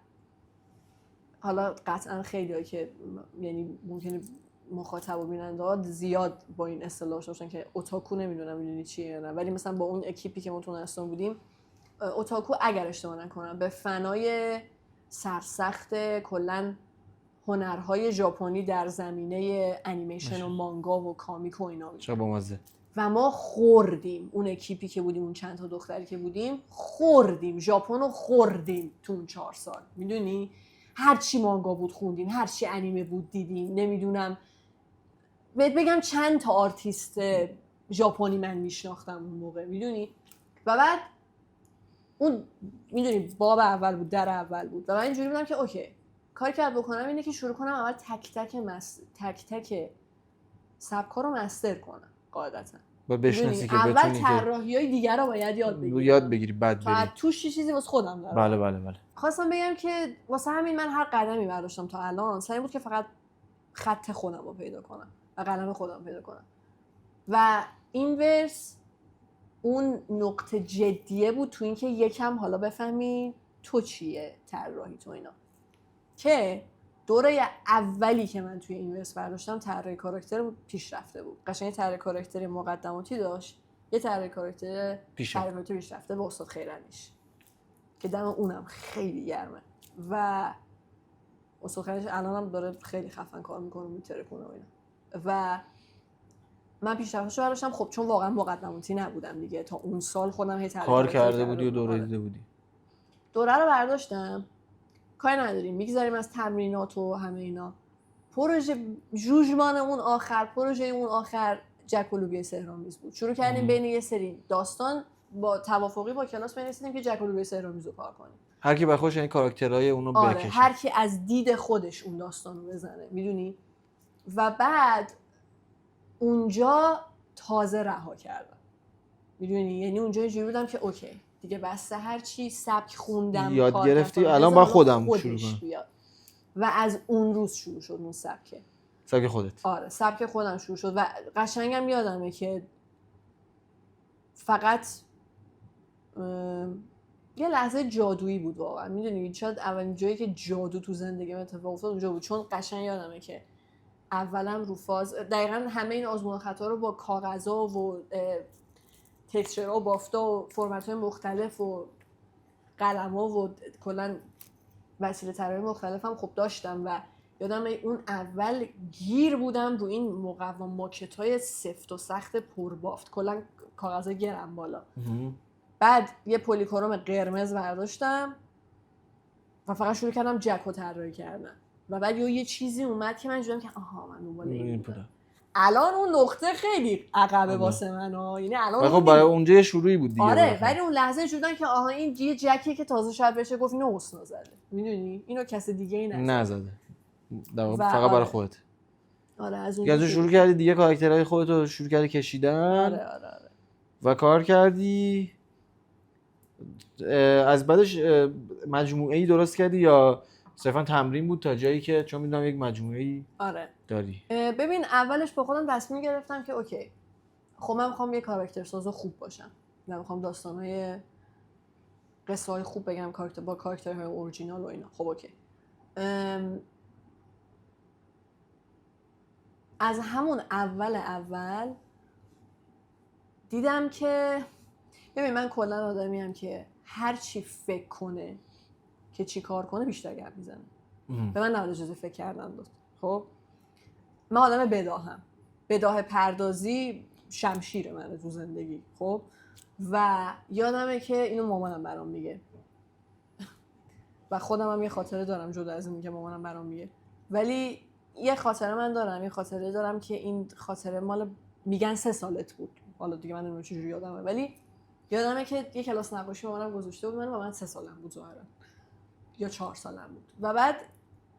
حالا قطعا خیلی‌ها که یعنی ممکنه مخاطب و بیننده زیاد با این اصطلاح شدن که اوتاکو نمیدونم میدونی چیه یا نه، ولی مثلا با اون اکیپی که ما تو هنرستان بودیم، اوتاکو اگر اشتباه نکنم به فنای سرسخت کلا هنرهای ژاپنی در زمینه انیمیشن و مانگا و کامیک و اینا بود. چه بامزه. و ما خوردیم، اون اکیپی که بودیم، اون چند تا دختری که بودیم، خوردیم ژاپن رو خوردیم تو اون 4 سال. میدونی هر چی مانگا بود خوندیم، هر چی انیمه بود دیدیم. نمیدونم بهت بگم چند تا آرتیست ژاپنی من میشناختم اون موقع، میدونی. و بعد اون میدونی باب اول بود، در اول بود و من اینجوری بودم که اوکی کاری که بکنم اینه که شروع کنم اول تک تک سبکا رو مستر کنم قاعدتا و بشناسی که اول طراحی‌های دیگر رو باید یاد بگیری بعد بری توش چیزی واسه خودم دارم. بله. خواستم بگم که واسه همین من هر قدمی برداشتم تا الان سعی بود که فقط خط خودم رو پیدا کنم و قلم خودم پیدا کنم و اینورس اون نقطه جدیه بود تو این که یکم حالا بفهمی تو چیه طراحی تو اینا. که دوره اولی که من توی اینورس برداشتم طراحی کاراکتر پیشرفته بود. قشنگ طراحی کاراکتر مقدماتی داشت، یه طراحی کاراکتر پیشرفته به استاد خیرانیش که دم اونم خیلی گرمه و استاد خیرانیش الانم داره خیلی خفن کار میکنه، میترکونه و اینا. و من پیشرفتشو برداشتم خب چون واقعا مقدماتی نبودم دیگه، تا اون سال خودم هی کار کرده بودی و دوره دیده بودی. دوره رو برداشتم، کاری نداریم میگذاریم از تمرینات و همه اینا. پروژه جوجمان اون آخر جک و لوبیا سحرآمیز بود. شروع کردیم بین یه سری داستان با توافقی با کلاس بنویسیم که جک و لوبیا سحرآمیز رو کار کنیم. هر کی بخوش یعنی کاراکترهای اونو بکشه. هر کی از دید خودش اون داستان رو بزنه، میدونی. و بعد اونجا تازه رها کردم، میدونی، یعنی اونجا اینجوری بودم که اوکی دیگه بسته هر چی سبک خوندم یاد کار گرفتی کردم، الان بذار با خودم خودش شروع کنم. بیاد. و از اون روز شروع شد اون سبکه. سبک خودت. آره سبک خودم شروع شد و قشنگم یادمه که فقط یه لحظه جادویی بود واقعا. میدونی شاید اولین جایی که جادو تو زندگیم اتفاق افتاد اونجا بود، چون قشنگ یادمه که اولم رو فاز دقیقاً همه این آزمون و خطا رو با کاغذها و تکسچرها و بافتا و فرمت‌های مختلف و قلم‌ها و کلاً وسیله طراحی مختلفم خب داشتم و یادم اون اول گیر بودم رو این مقوم ماکت‌های سفت و سخت پربافت، کلاً کاغذهای گرم بالا. بعد یه پلیکروم قرمز برداشتم و فقط شروع کردم جکو طراحی کردن و بعد یه چیزی اومد که من دیدم که آها من دنبال این بودم. الان اون نقطه خیلی عقبه واسه من ها، یعنی الان خب برای اونجا یه شروعی بود دیگه. آره ولی اون لحظه شدن که آها این یه جکیه که تازه شاید بشه گفت اینو حسنا زده، میدونی اینو کس دیگه ای نزده فقط برای خودت. آره از اونجا شروع کردی دیگه کاراکترهای خودتو شروع کردی کشیدن. آره و کار کردی. از بعدش مجموعه‌ای درست کردی یا صرفا تمرین بود تا جایی که چون میدونم یک مجموعه‌ای آره داری؟ ببین اولش با خودم تصمیم گرفتم که اوکی خب من میخوام یه کاراکتر ساز خوب باشم و میخوام داستان‌های قصه‌های خوب بگم با کاراکترهای اورجینال و اینا. خب اوکی از همون اول دیدم که ببین من کلا آدمیم که هر چی فکر کنه که چی کار کنه بیشتر گپ میزنه. به من نباید اجازه فکر کردن داد. خب من آدم بداه پردازی شمشیر منه تو زندگی. خب و یادمه که اینو مامانم برام میگه و خودم هم یه خاطره دارم جدا از این که مامانم برام میگه، ولی یه خاطره دارم که این خاطره مال میگن 3 سالت بود، حالا دیگه من نمیدونم چجوری یادمه، ولی یادمه که یه کلاس نقاشی مامانم گذاشته بود من 3 سالم بود ظاهرا یا 4 سالم بود و بعد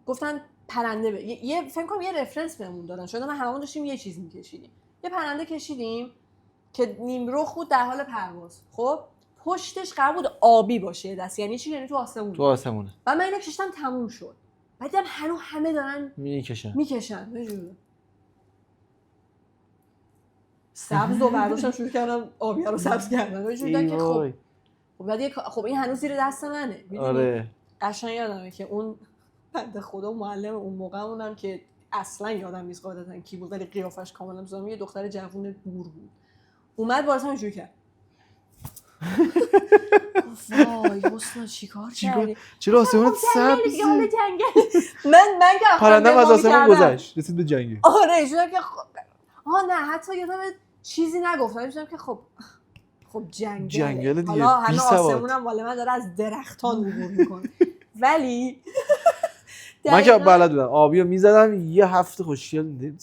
گفتن پرنده یه فکر کنم یه رفرنس بهمون دادن، شده من هممون داشتیم یه چیز میکشیدیم، یه پرنده کشیدیم که نیم رخ بود در حال پرواز. خب پشتش قرار بود آبی باشه دست، یعنی چی؟ یعنی تو آسمونه. و من اینو کشیدم تموم شد. بعد دیدم همه دارن میکشن نجوره سبز رو برداشتم شروع کردم آبی رو سبز کردن و دیدم که خب این هنوز زیر دست منه. آره قشنگ یادمه که اون بنده خدا معلم اون موقعمونم که اصلا یادم نیست قاعدتا کی بود ولی قیافش کاملا می‌ذارم، یه دختر جوون بور بود اومد بالا شروع کرد وای حسنا چیکار کردی؟ چرا آسمون سبز؟ من که پرنده از آسمون گذشت رسید به جنگل. آره شدم که نه حتی یادم چیزی نگفتم، شدم که خب جنگل دیگه حالا همه آسمونم مال من داره از درختان عبور میکنه ولی من که بلد بودم آبیو میزدم یه هفته خوشگل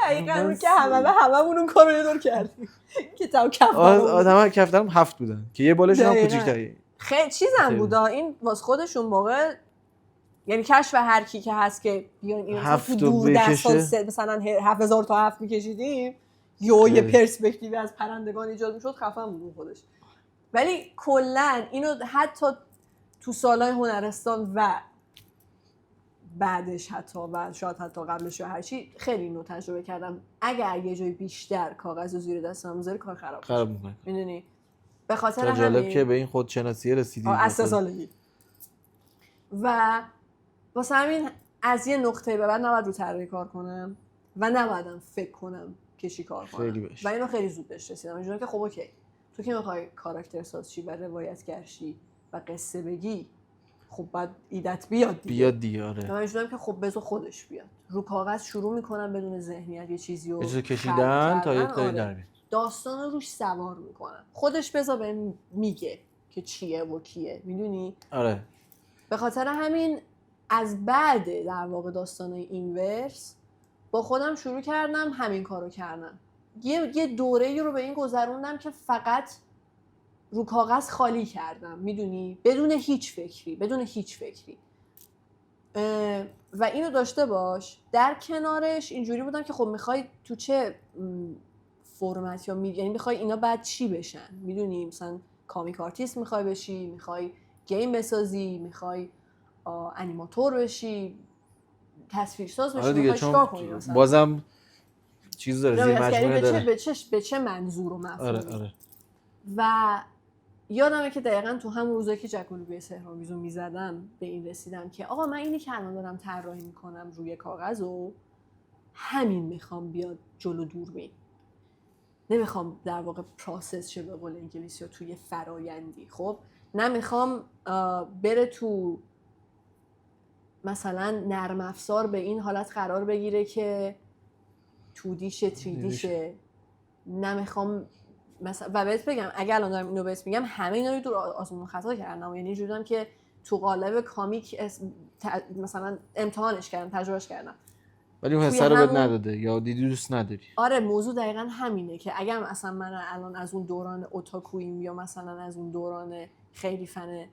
دقیقاً اون که هممون اون کارو یه دور کردیم که تو آدم کفترم 7 بودن که یه بالشون هم کوچیک‌تره خیلی چیزم بود این واسه خودشون موقع، یعنی کشف هر کی که هست که بیان این تو دور دستان مثلا 7000 تا 7 میکشیدیم یه پرسپکتیو از پرندگان ایجاد میشد، خفن بود خودش. ولی کلا اینو حتی تو سالهای هنرستان و بعدش حتی و شاید حتی قبلش یا هر چی خیلی اینو تجربه کردم. اگر یه جای بیشتر کاغذ رو زیر دستم بذاری کار خراب میکنه، میدونی؟ به خاطر همین جالب که به این خودشناسی رسیدی از 3 سالگی و واسه همین از یه نقطه به بعد نباید رو طراحی کار کنم و نبایدم فکر کنم که چی کار کنم و اینو خیلی زود بهش رسیدم. اینجوری که خب اوکی تو که میخوای کاراکتر ساز شی و روایتگر شی و قصه بگی خب بعد ایدت بیاد دیگه. آره. من اینجوریام که خب بذار خودش بیاد. رو کاغذ شروع میکنم بدون ذهنیت یه چیزی رو کشیدن تا یه کاری در بیاد. داستان رو روش سوار میکنم. خودش بذار بهم میگه که چیه و کیه، میدونی؟ آره. به خاطر همین از بعد در واقع داستانای اینورس با خودم شروع کردم همین کارو کردم. یه دوره‌ای رو به این گذروندم که فقط رو کاغذ خالی کردم، میدونی؟ بدون هیچ فکری. و اینو داشته باش در کنارش اینجوری بودم که خب میخوای تو چه فرمت یا یعنی میخوای اینا بعد چی بشن، میدونی؟ مثلا کامیک آرتیست میخوای بشی، میخوای گیم بسازی، میخوای انیماتور بشی، تصویرساز بشی، آره دیگه، میخوای چیکار چون کنی مثلا؟ بازم چیز داره، زیر مجموعه داره. به چه منظور و مفهومی. آره. و یادمه که دقیقاً تو همون روزایی که جک‌الوبی سحرآمیز رو میزدم به این رسیدم که آقا من اینی که الان دارم طراحی میکنم روی کاغذ و همین میخوام بیاد جلو دوربین. نمیخوام در واقع پروسس شه به قول انگلیسی یا توی فرایندی. خب نمیخوام بره تو مثلا نرم افزار به این حالت قرار بگیره که 2D شه 3D شه. نمیخوام مثلا و بهت بگم اگه الان دارم اینو بهت میگم همه اینا رو دور آزمون خطا کردم، یعنی جوریام که تو قالب کامیک مثلا امتحانش کردم، تجربهش کردم، ولی اون حسه رو بهت نداده یا دیدی دوست نداری. آره موضوع دقیقاً همینه که اگر مثلا من الان از اون دوران اوتاکویم یا مثلا از اون دوران خیلی فن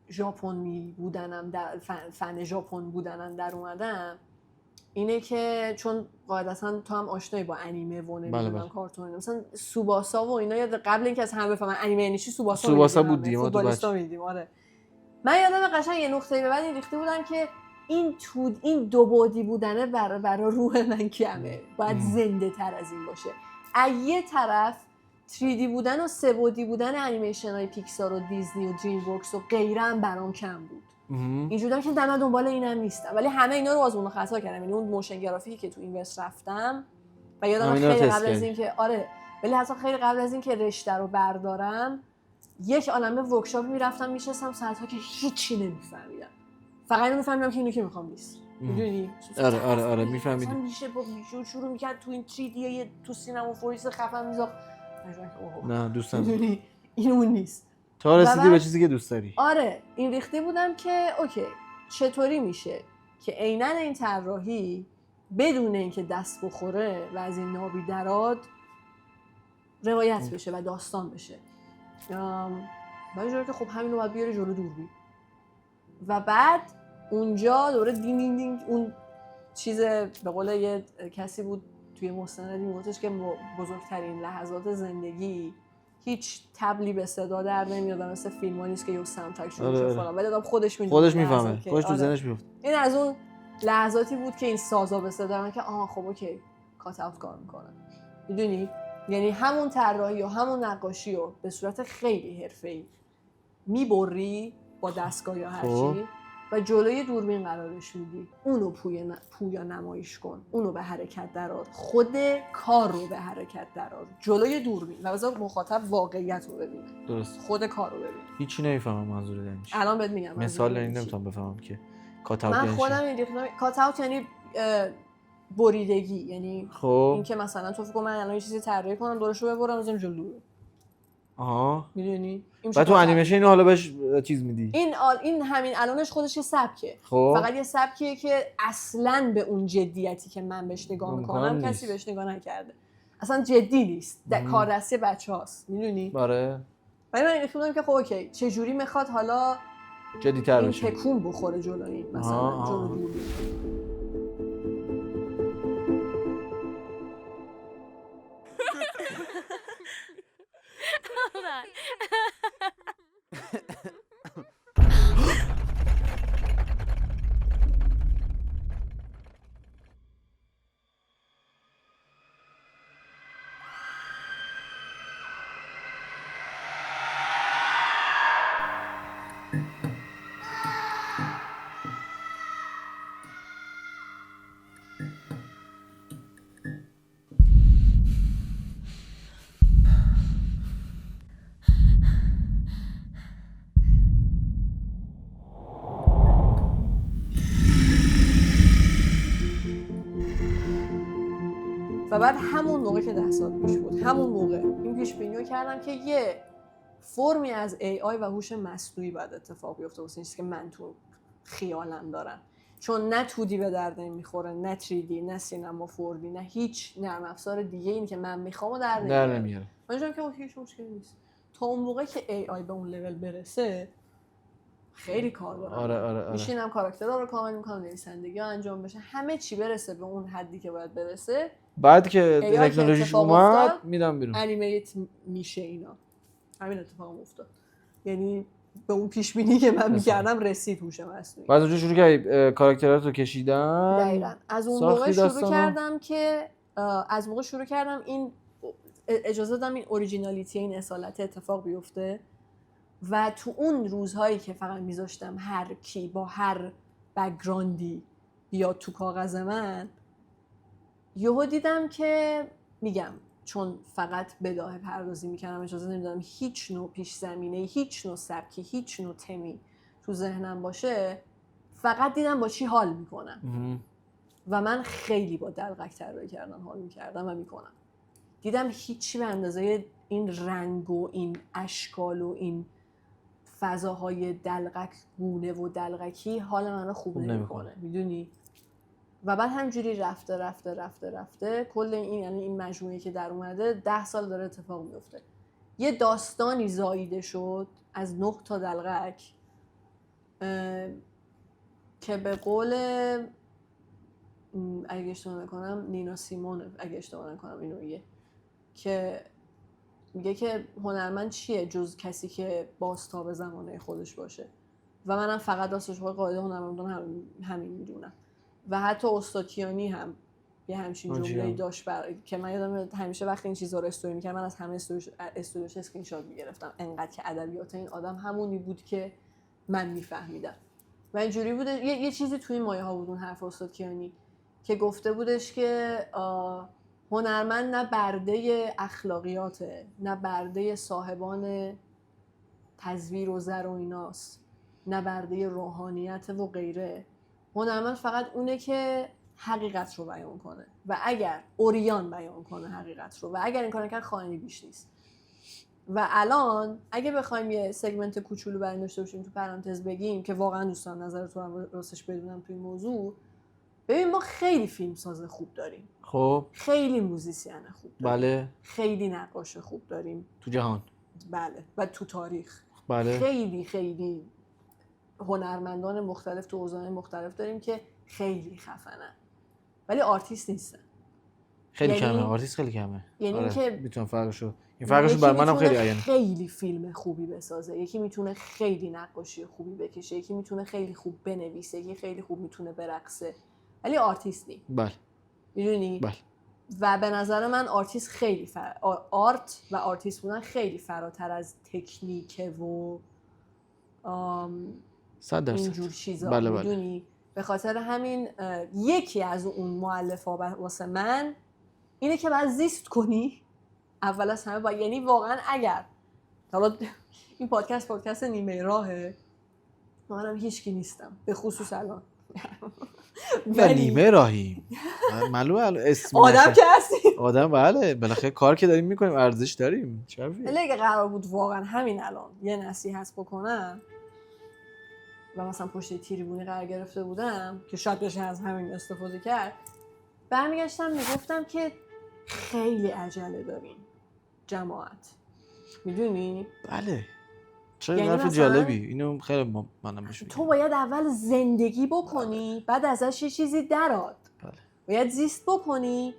ژاپنی بودنم در فن ژاپن بودنم در اومدم، اینه که چون قاعدتا تو هم آشنایی با انیمه و نمیدونم کارتون، مثلا سوباسا و اینا، یاد قبل اینکه از همه بفهمن انیمه یعنی چی سوباسا بود دیگه، ما تو بچه میدیم. آره من یادم قشنگ یه نقطه‌ای به بعد این ریخته بودم که این دو بعدی بودنه برای روح من کمه، باید زنده تر از این باشه. از یه طرف 3D بودن و 3 بعدی بودن انیمیشن های پیکسار و دیزنی و دریم ورکس و غیره هم برام کم بود. اینجوریه که من دنبال اینم نیستم، ولی همه اینا رو آزمون و خطا کردم. یعنی اون موشن گرافیکی که تو اینورس رفتم و یادم خیلی قبل از این که ولی حتی خیلی قبل از این که رشته رو بردارم یک عالمه ورکشاپ میرفتم میشستم ساعت‌ها که هیچی نمیفهمیدم، فقط اینو میفهمیدم که اینو که میخوام نیست. میدونی؟ آره میفهمیدم. مثلا میشه با ویژوال شروع میکرد تو این 3D تو سینما فوریس خفن میذاخت. نه دوست ندارم. این اون نیست. تا رسیدی به چیزی که دوست داری. آره این ریخته بودم که اوکی چطوری میشه که عیناً این طراحی بدون اینکه دست بخوره و از این نابی دراد روایت بشه و داستان بشه. و اینجوری که خب همین رو باید بیاری جلو دوربین. و بعد اونجا دوره دین دین دین اون چیز به قول یه کسی بود توی مستندی میگفتش که بزرگترین لحظات زندگی هیچ تبلی به صدا در نمیاد، مثل فیلم‌ها نیست که یه ساوندترک شروع شه فلان، ولی آدم خودش میفهمه، خودش تو ذهنش میفته. این از اون لحظاتی بود که این سازا به صدا من که خب اوکی کات اوت کار میکنن. میدونی؟ یعنی همون طراحی و همون نقاشی رو به صورت خیلی حرفه‌ای میبری با دستگاه یا هرچی و جلوی دوربین قرارش میدی، اونو پویا نمایش کن، اونو به حرکت درار، خود کار رو به حرکت درار جلوی دوربین و بذار مخاطب واقعیت رو ببینه. درست. خود کار رو ببین. هیچی نمیفهمم منظور یعنی چی. الان بهت میگم مثال نمیتونم بفهمم که کات اوت من یعنی خودم این کات اوت یعنی بریدگی، یعنی این که مثلا تو فکر کن من الان یه چیزی طراحی کنم دورش رو ببرم بزنم جلو. میدونی؟ و تو انیمیشن اینو حالا بهش چیز میدی. این همین الانش خودش یه سبکه. فقط یه سبکیه که اصلاً به اون جدیتی که من بهش نگاه میکنم کسی بهش نگاه نکرده. اصلا جدی نیست. کار دستی بچه‌هاست. میدونی؟ آره. ولی من میگم که خب اوکی چه جوری میخواد حالا جدی‌تر بشه. این تکون بخوره جلو این مثلا جلو دوربین. و بعد همون موقع که 10 سال پیش بود، همون موقع این پیش بینی رو کردم که یه فرمی از AI و هوش مصنوعی باید اتفاق بیفته واسه این چیزی که من تو خیالم دارم، چون نه 2D به درد میخوره، نه 3D، نه سینما 4D، نه هیچ نرم افزار دیگه این که من میخوام و در نمیاره. من میگم که هیچ مشکلی نیست تا اون موقع که AI به اون لول برسه خیلی کار دارم. آره. میشینم کاراکترها رو کامل میکنم، نویسندگی ها انجام بشه، همه چی برسه به اون حدی که باید برسه. بعد که تکنولوژیش اومد میدم بیرون. انیمیت میشه اینا. همین اتفاق افتاد. یعنی به اون پیش بینی که من می‌کردم رسید هوش مصنوعی. بعد اونجا شروع کردی کاراکتراتو کشیدن. دقیقاً از اون موقع شروع کردم این اجازه دادم این اوریجینالیتی، این اصالت اتفاق بیفته و تو اون روزهایی که فقط میذاشتم هر کی با هر بک‌گراندی بیاد تو کاغذ من، یهو دیدم که میگم چون فقط بداهه پردازی میکردم، اجازه نمیدادم هیچ نوع پیش زمینه، هیچ نوع سبکی، هیچ نوع تمی تو ذهنم باشه، فقط دیدم با چی حال میکنم و من خیلی با دلقک طراحی کردن حال میکردم و میکنم. دیدم هیچی به اندازه این رنگ و این اشکال و این فضاهای دلقک گونه و دلقکی حال من خوب نمیکنه، میدونی؟ و بعد همجوری رفته کل این، یعنی این مجموعه که در اومده 10 سال داره اتفاق میفته. یه داستانی زاییده شد از 9 تا دلقک که به قول اگه اشتباه نکنم نینا سیمون، اگه اشتباه نکنم اینو میگه که هنرمند چیه جز کسی که بازتاب زمانه خودش باشه و منم فقط داستان‌های قاعده هنرمندان همین میدونم. و حتی استاد کیانی هم یه همچین جمله‌ای داشت که من یادم همیشه وقتی این چیزا رو استوری می‌کردم من از همه استوریش اسکرین شات می‌گرفتم، انقدر که ادبیات این آدم همونی بود که من می‌فهمیدم. و اینجوری بوده یه چیزی توی این مایه‌ها بود اون حرف استاد کیانی که گفته بودش که هنرمند نه برده اخلاقیاته، نه برده صاحبان تزویر و زر و ایناست، نه برده روحانیت و غیره. هنرمند فقط اونه که حقیقت رو بیان کنه و اگر اوریان بیان کنه حقیقت رو و اگر این کار نکنه خائنی بیش نیست. و الان اگه بخوایم یه سگمنت کوچولو برای داشته باشیم تو پرانتز بگیم که واقعا دوستان نظر تو هم راستش بدونم تو این موضوع، ببین ما خیلی فیلمساز خوب داریم، خب خیلی موزیسین خوب داریم، بله، خیلی نقاش خوب داریم تو جهان، بله، و تو تاریخ بله، خیلی هنرمندان مختلف تو حوزه‌های مختلف داریم که خیلی خفنن ولی آرتیست نیستن. خیلی کمه آرتیست، خیلی کمه. یعنی آره. که میتونم فرقشو این فرقشو بر منم خیلی عیانه. خیلی فیلم خوبی بسازه، یکی میتونه خیلی نقاشی خوبی بکشه، یکی میتونه خیلی خوب بنویسه، یکی خیلی خوب میتونه برقصه، ولی آرتیست نیست. بله میدونی؟ بله. و به نظر من آرتیست خیلی آرت و آرتیست بودن خیلی فراتر از تکنیک و 100%. اینجور چیزا. بله میدونی؟ بله. به خاطر همین یکی از اون مؤلفا واسه من اینه که باید زیست کنی اول از همه یعنی واقعا اگر حالا این پادکست نیمه راهه، منم هیچکی نیستم به خصوص الان ولی نیمه راهیم معلومه اسم آدم که هستیم، آدم بله بالاخره کار که داریم میکنیم ارزش داریم. ولی اگه قرار بود واقعا همین الان یه نصیحت بکنم و مثلا پشت تریبونی قرار گرفته بودم که شاید بشه از همین استفاده کرد، برمیگشتم میگفتم که خیلی عجله دارین جماعت، میدونی؟ بله. چرا یعنی حرف جالبی، اینو خیلی منم بهش تو باید اول زندگی بکنی بعد ازش یه چیزی دراد. بله. باید زیست بکنی.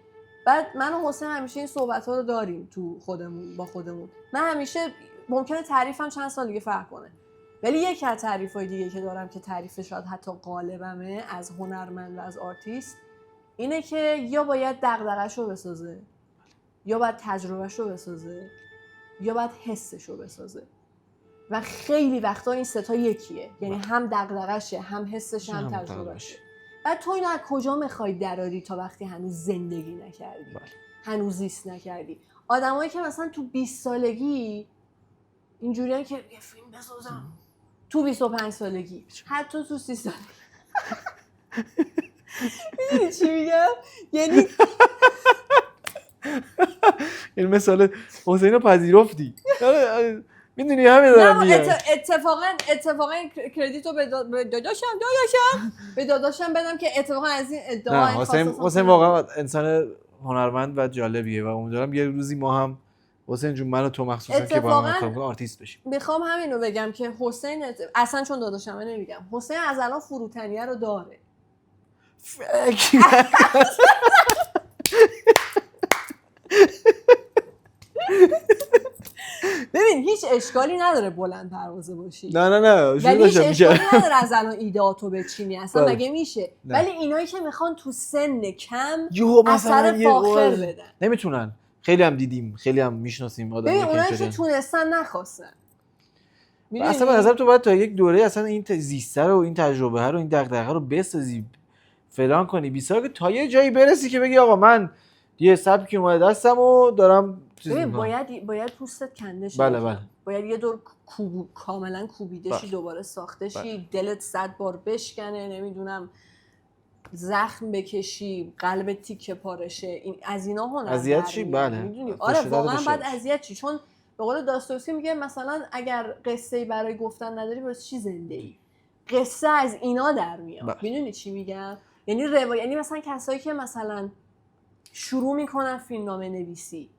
بعد من و حسین همیشه این صحبت‌ها رو داریم تو خودمون با خودمون. من همیشه ممکنه تعریفم چند سال دیگه فرق کنه، ولی یکی از تعریف‌های دیگه که دارم که تعریف شاید حتی غالبمه از هنرمند و از آرتیست اینه که یا باید دغدغه‌شو بسازه، یا باید تجربه‌شو بسازه، یا باید حسشو بسازه. و خیلی وقتا این سه تا یکیه، یعنی هم دغدغه‌شه، هم حسشه، هم تجربه‌شه. بعد تو اینو از کجا می‌خوای دراری تا وقتی هنوز زندگی نکردی؟ هنوز زیست نکردی. آدمایی که مثلا تو 20 سالگی اینجوریه که یه فیلم بسازم، تو 25 سالگی، حتی تو 30 سالگی. میدونی چی میگم؟ یعنی این مثال حسین رو پذیرفتی. میدونی همین دارم میگم. اتفاقا کردیتو به داداشم بدم که اتفاقا از این ادعا حسین واقعا انسان هنرمند و جالبیه و امیدوارم یه روزی ما هم حسین جون من و تو مخصوصا که با هم کار کنیم آرتیست بشیم. میخوام همین رو بگم که حسین اصلا چون داداشمه نمیگم، حسین از الان فروتنیه رو داره. ببین هیچ اشکالی نداره بلند پروازه باشی. نه ولی هیچ اشکالی نداره از الان ایده‌اتو بچینی، اصلا بله. مگه میشه؟ نه. ولی اینایی که میخوان تو سن کم یهو اثر فاخر بدن نمیتونن. خیلی هم دیدیم، خیلی هم میشناسیم آدمایی ببین که اونایی که اینطوریان. تونستن نخواستن. اصلا به نظر تو باید تا یک دوره اصلا این زیسته رو، این تجربه رو، این دغدغه رو بسازی، فلان کنی بیسار که تا یه جایی برسی که بگی آقا من یه سبکی اومده دستم و دارم چیز ببین میکنم. باید پوستت کنده شه. بله. باید یه دور کاملا کوبیده شی، بله. دوباره ساخته شی، بله. دلت 100 بار بشکنه، نمیدونم زخم بکشی، قلبت تیکه پارشه. این از اینا هنر اذیت چی؟ میاد، بله. میدونی؟ آره واقعا باید اذیت چی، چون به قول داستویفسکی میگه مثلا اگر قصه‌ای برای گفتن نداری واسه چی زنده ای؟ قصه از اینا در میاد. میدونی چی میگم؟ یعنی یعنی مثلا کسایی که مثلا شروع میکنن فیلمنامه نویسی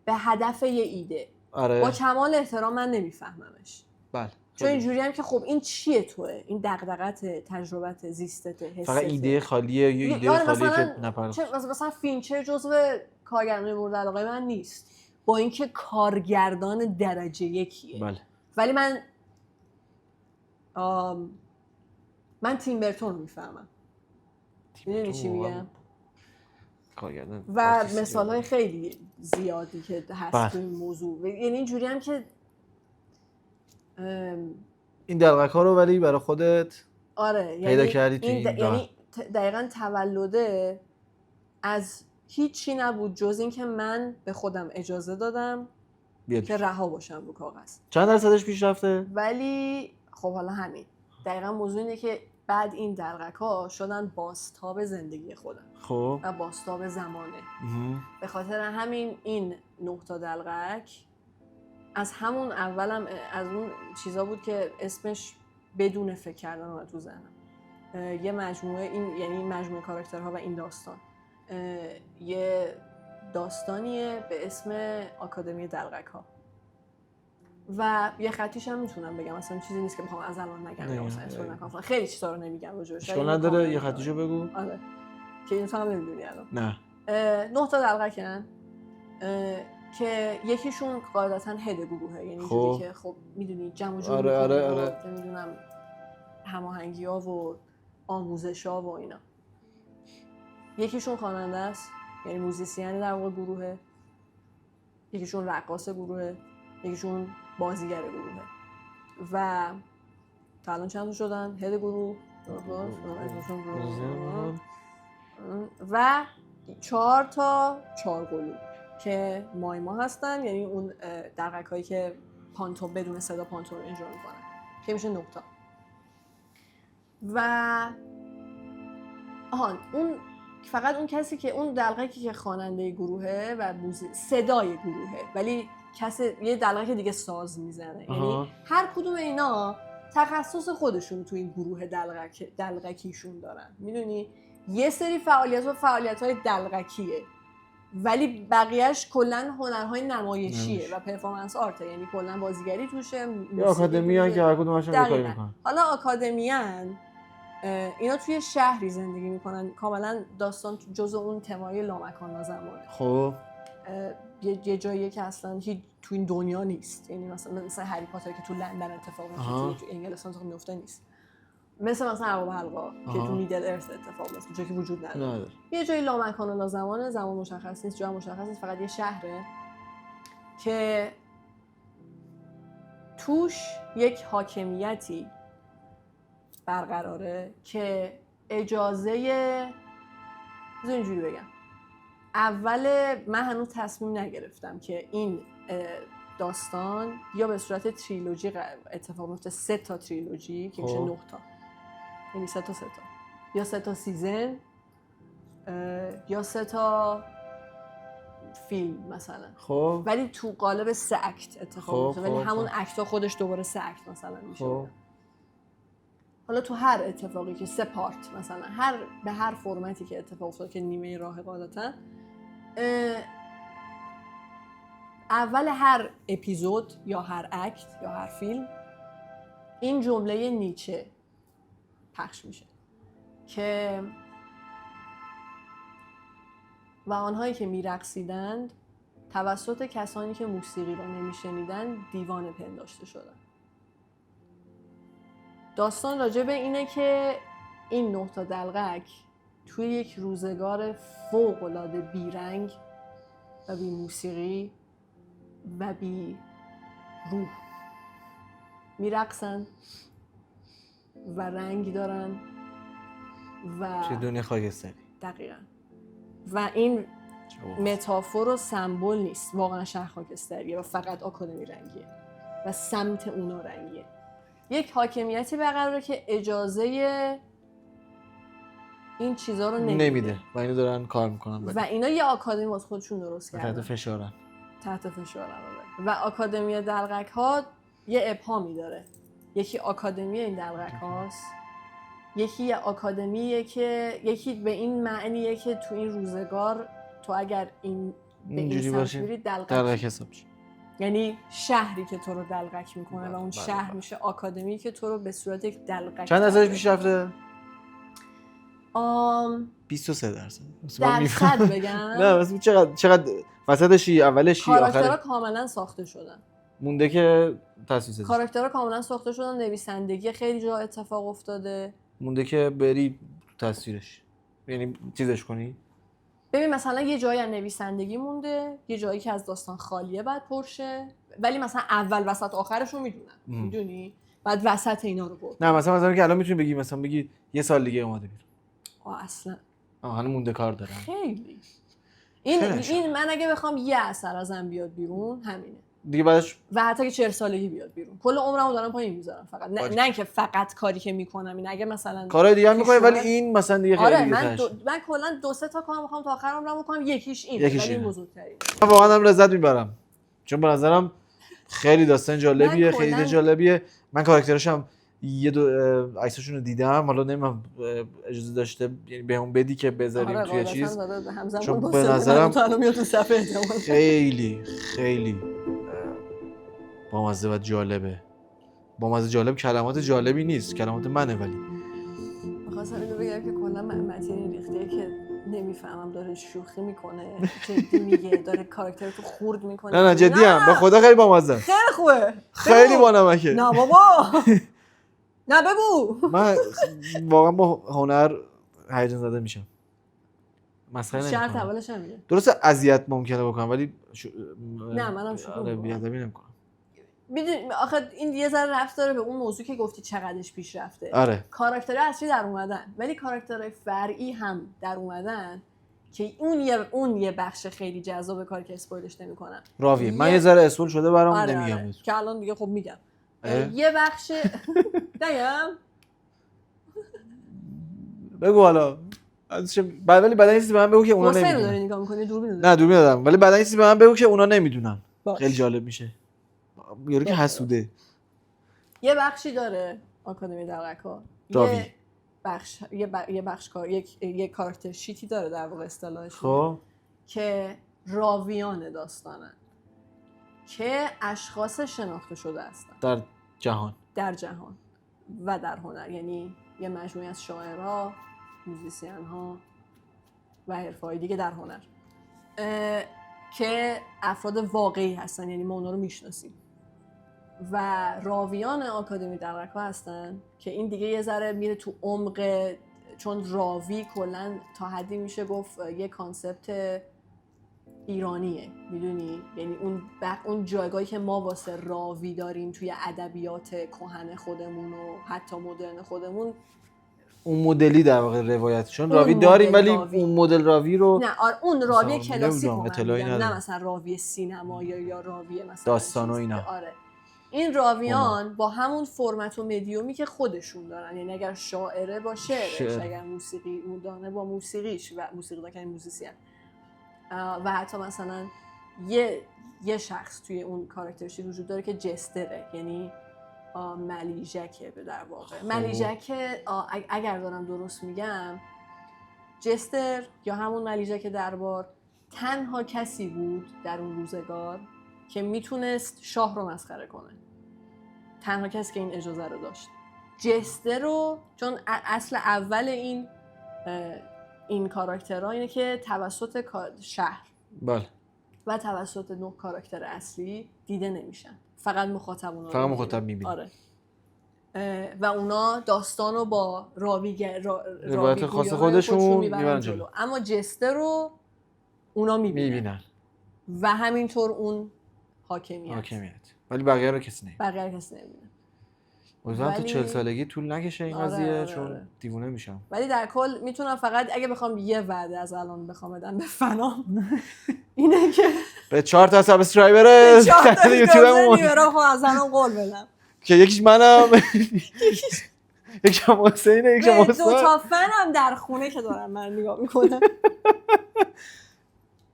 به هدف یه ایده، آره. با کمال احترام من نمیفهممش. بله. چون اینجوری هم که خب این چیه توه؟ این دغدغت، تجربت، زیستت، حست. فقط ایده خالیه یا ایده خالیه که نپرداخت. مثلا فینچر جزو کارگردان مورد علاقه من نیست، با اینکه کارگردان درجه یکیه. بله. ولی من تیم برتون رو میفهمم. میدونی چی میگم؟ کارگردان و مثال‌های خیلی زیادی که هست تو این موضوع. یعنی اینجوری هم که این دلغک‌ها رو ولی برای خودت آره پیدا کردی تو این یعنی دقیقاً تولده از هیچی نبود جز این که من به خودم اجازه دادم که رها باشم رو کاغذ. چند درصدش پیش رفته؟ ولی خب حالا همین دقیقاً موضوع اینه که بعد این دلغک‌ها شدن بازتاب زندگی خودم. خب و بازتاب زمانه. به خاطر همین این 9 تا دلغک از همون اولم از اون چیزا بود که اسمش بدون فکر کردن اومد تو ذهنم. یه مجموعه این یعنی مجموعه کاراکترها و این داستان یه داستانیه به اسم آکادمی دلغک‌ها و یه خطیش هم میتونم بگم، اصلا چیزی نیست که بخوام از الان نگم یا مثلا اسم نکنم، خیلی چیزا رو نمیگم راجعش. اشکال نداره، یه خطیشو بگو. آره که اینو هم نمیدونی الان. نه 9 تا دلغکن که یکیشون قاعدتاً هد گروهه، یعنی اینجوری که خب میدونی جمع جور میکنه. آره. نمیدونم هماهنگی‌ها و آموزش‌ها و اینا. یکیشون خواننده است، یعنی موزیسین در واقع گروهه. یکیشون رقاص گروهه، یکیشون بازیگر گروهه. و تا الان چند تا شدن؟ هد گروه و 4 تا چارقلو که مایما هستن، یعنی اون دلغک‌هایی که پانتوم بدون صدا پانتوم اجرا میکنن که میشه 9 تا. و اون فقط اون کسی که اون دلغکی که خواننده گروهه و صدای گروهه، ولی یه دلغک دیگه ساز میزنه. یعنی هر کدوم اینا تخصص خودشون تو این گروه دلغکیشون دارن. میدونی یه سری فعالیت‌های دلغکیه ولی بقیه‌اش کلا هنرهای نمایشیه و پرفورمنس آرت، یعنی کلا بازیگری توشه. یه آکادمیان که هر کدومشون یه کاری میکنن. حالا آکادمیان اینا توی شهری زندگی میکنن، کاملا داستان جزء اون تمای لامکان و زمانه. خب یه جاییه که اصلا هیچ تو این دنیا نیست، یعنی مثلا هری پاتر که تو لندن اتفاق میفته، تو انگلستان اتفاق میفته نیست. مثلا ارباب حلقا که تو میدل ارث اتفاق میفته، جایی که وجود نداره. یه جایی لامکان و لازمانه، زمان مشخص نیست، جا مشخص نیست، فقط یه شهره که توش یک حاکمیتی برقراره که اجازه اینجوری بگم، اول من هنوز تصمیم نگرفتم که این داستان یا به صورت تریلوژی اتفاق میفته، 3 تا تریلوژی که میشه 9 تا، یعنی 3 تا یا 3 تا سیزن یا 3 تا فیلم مثلا. خب ولی تو قالب 3 اکت اتفاق میفته، ولی همون اکتا خودش دوباره 3 اکت مثلا میشه. حالا تو هر اتفاقی که 3 پارت مثلا به هر فرمتی که اتفاق افتاد که نیمه راه قاعدتاً، اول هر اپیزود یا هر اکت یا هر فیلم این جمله نیچه پخش میشه که و آنهایی که میرقصیدند توسط کسانی که موسیقی رو نمیشنیدن دیوانه پنداشته شدن. داستان راجع به اینه که این 9 تا دلقک توی یک روزگار فوق‌العاده بیرنگ و بی موسیقی و بی روح میرقصن و رنگ دارن و چه دنیا خاکستری. دقیقاً. و این متافور و سمبل نیست، واقعا شهر خاکستریه و فقط آکادمی رنگیه و سمت اونا رنگیه. یک حاکمیتی برقراره که اجازه این چیزا رو نمیده و اینو دارن کار میکنن و اینا یه آکادمی واسه خودشون درست کردن. تحت فشارن. تحت فشارن. و آکادمی دلقک ها یه ابهامی داره. یکی آکادمی این دلقک هاست، یکی یه آکادمیه که یکی به این معنیه که تو این روزگار تو اگر این به این سمت میری دلقک حساب میشه. یعنی شهری که تو رو دلقک میکنه و اون شهر میشه آکادمی که تو رو به صورت یک دلقک. چند درصدش پیشرفته؟ 23%. درصد بگم؟ نه مثلا چقدر وسطشی اولشی آخرش؟ کاراکترها کاملا ساخته شدن. مونده که تاسیس. کاراکترها کاملا ساخته شدن، نویسندگی خیلی جا اتفاق افتاده. مونده که بری تصویرش، یعنی چیزش کنی. ببین مثلا یه جایی از نویسندگی مونده، یه جایی که از داستان خالیه بعد پرشه، ولی مثلا اول وسط آخرش رو میدونن، میدونی؟ بعد وسط اینا رو برد. نه مثلا که الان میتونی بگی مثلا بگی یه سال دیگه اومده بیرون. اصلا هنوز مونده کار داره. خیلی. این من اگه بخوام یه اثر ازم بیاد بیرون همینه. دیگه بعدش و حتی که 40 سالگی بیاد بیرون کل عمرمو دارم پایین میذارم فقط نه اینکه فقط کاری که میکنم این اگه مثلا کارهای دیگه هم میکنی ولی این مثلا دیگه خیلی دیگه من کلا 2-3 تا کار میخوام تا آخر عمرم بکنم، یکیش این ولی این بزرگترین. من واقعا هم لذت میبرم چون به نظرم خیلی داستان جالبیه، خیلی جالبیه. من کاراکترشم یه دو عکساشون رو دیدم، حالا نمیدونم اجازه داشته یعنی بهمون بدی که بذاریم توی چیز، چون به نظرم خیلی خیلی بامزه و جالبه. بامزه جالب کلمات جالبی نیست، کلمات منه، ولی می‌خواستم اینو بگم که کلا متین ریخته که نمیفهمم داره شوخی میکنه، جدی میگه، داره کاراکتر تو خورد میکنه. نه جدی ام، به خدا خیلی بامزه. خیلی خوبه. خیلی بانمکه. نه بابا. نه بگو. من واقعا با هنر هیجان زده میشم. مسخره نمی‌کنم. شرط اولش همینه. درسته اذیت ممکنه بکنم ولی نه منم شوخی بیادبی نمی‌کنم. میدونی آخه این یه ذره ربط داره به اون موضوع که گفتی چقدرش پیش رفته. آره. کاراکترهای اصلی در اومدن ولی کاراکترهای فرعی هم در اومدن که اون یه بخش خیلی جذاب کاری که اسپویلش نمی‌کنم. راویه. من یه ذره اسپویل شده برام آره نمیگم. آره. که الان دیگه خب میگم. یه بخش نگم. بگو حالا. ولی بعدن یه چیزی به من بگو که اونا نمیدونن. نمیدونن. داری نگاه می‌کنی دوربین نه دوربین ندارم ولی بعدن یه چیزی به من بگو که اونا نمیدونن. خیلی جالب میشه. یارو که حسوده. یه بخشی داره آکادمی دلقک‌ها. یه بخش کار یک کاراکتر شیتی داره در واقع اصطلاحش. خب که راویان داستانن که اشخاص شناخته شده هستن در جهان و در هنر، یعنی یه مجموعه از شاعرها، موزیسین‌ها و حرفه‌های دیگه در هنر که افراد واقعی هستن، یعنی ما اونا رو میشناسیم و راویان آکادمی دلقک‌ها هستن که این دیگه یه ذره میره تو عمق، چون راوی کلا تا حدی میشه گفت یه کانسپت ایرانیه، میدونی؟ یعنی اون جایگاهی که ما واسه راوی داریم توی ادبیات کهن خودمون و حتی مدرن خودمون، اون مدلی در واقع روایتشون راوی داریم ولی اون مدل راوی رو نه اون راوی کلاسیک نه مثلا راوی سینما یا راوی مثلا داستان و اینا. آره این راویان با همون فرمت و مدیومی که خودشون دارن، یعنی اگر شاعره با شعرش، اگر موسیقی دانه با موسیقیش و موسیقی دانه موزیسین و حتی مثلا یه شخص توی اون کاراکترشی وجود داره که جستره، یعنی ملیژکه به در واقع. ملیژک اگر دارم درست میگم، جستر یا همون ملیژک دربار تنها کسی بود در اون روزگار که میتونست شاه رو مسخره کنه، تنها کسی که این اجازه رو داشت. جستر رو چون اصل اول این کاراکترها اینه که توسط شهر بله و توسط 9 کاراکتر اصلی دیده نمیشن، فقط مخاطب اونا فقط مخاطب میبینه. آره. و اونا داستانو با روایت خاص خودشون میبرن جلو، اما جستر رو اونا میبینن و همینطور اون حاکمیت. ولی بقیه رو کسی نمیبینه. بقیه کسی نمیبینه. امیدوارم تا 40 سالگی طول نکشه این قضیه، چون دیوونه میشم. ولی در کل میتونم فقط اگه بخوام یه وعده از الان بخوام بدم به فنام اینه که به 4 تا سابسکرایبر یوتیوبمون میبرم، خب از الان قول بدم که یکیش منم، یکیشم حسینه، یکیشم حسین. 2 تا فنم در خونه که دارم من نگاه میکنم.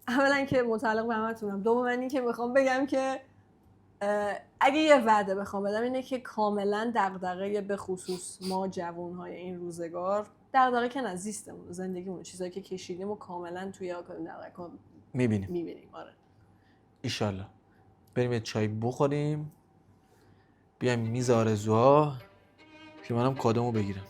اولا که متعلق به همتونم، دوم این که میخوام بگم که اگه یه وعده بخوام بدم اینه که کاملا دغدغه به خصوص ما جوانهای این روزگار، دغدغه که نه زیستمون، زندگیمون، چیزایی که کشیدیم و کاملا توی دغدغه میبینیم. آره ایشالله. بریم یه چای بخوریم، بیایم میز آرزوها که منم کادومو بگیرم.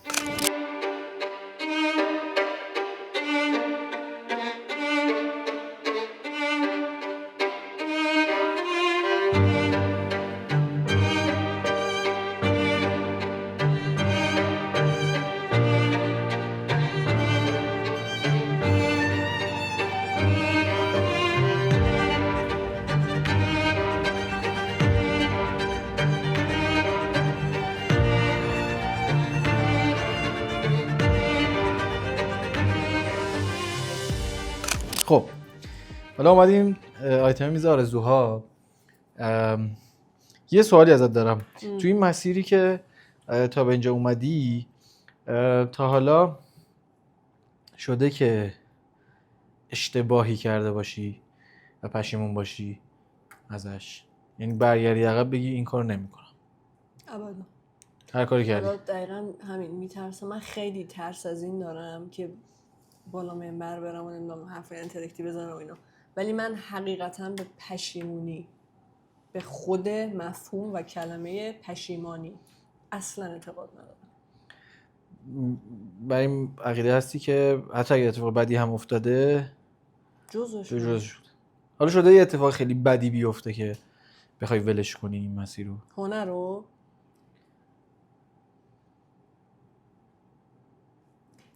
خب حالا اومدیم آیتم میز آرزوها. یه سوالی ازت دارم. تو این مسیری که تا به اینجا اومدی، تا حالا شده که اشتباهی کرده باشی و پشیمون باشی ازش؟ یعنی برگردی عقب بگی این کارو نمی‌کنم؟ ابدا. هر کاری کردی. دقیقاً همین. میترسم، من خیلی ترس از این دارم که بالا منبر برم و نمیدونم حرف انتلکتی بزنم و اینا، ولی من حقیقتاً به پشیمونی، به خود مفهوم و کلمه پشیمانی اصلا اعتقاد ندارم. برای این عقیده هستی که حتی اگه اتفاق بدی هم افتاده جزء شد. حالا شده یه اتفاق خیلی بدی بیفته که بخوای ولش کنی این مسیر رو، هنر رو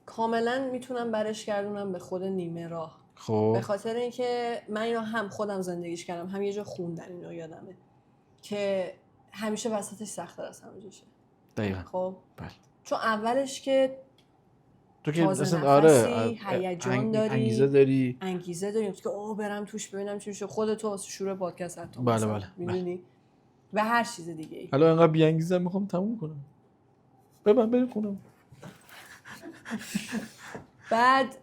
کاملا میتونم برش گردونم به خود نیمه راه. خب به خاطر اینکه من اینو هم خودم زندگیش کردم، هم یه جا خوندن اینو یادمه که همیشه وسطش سخت‌تر از همه جاشه. دقیقاً. خب بله. چون اولش که تو که تازه اصلا نفسی، هیجان داری، انگیزه داری که برم توش ببینم چی میشه، خودت واسه شروع پادکست حتی بله میدونی و هر چیز دیگه ای. حالا انقدر بی انگیزه میخوام تموم کنم، بریم خونم. بعد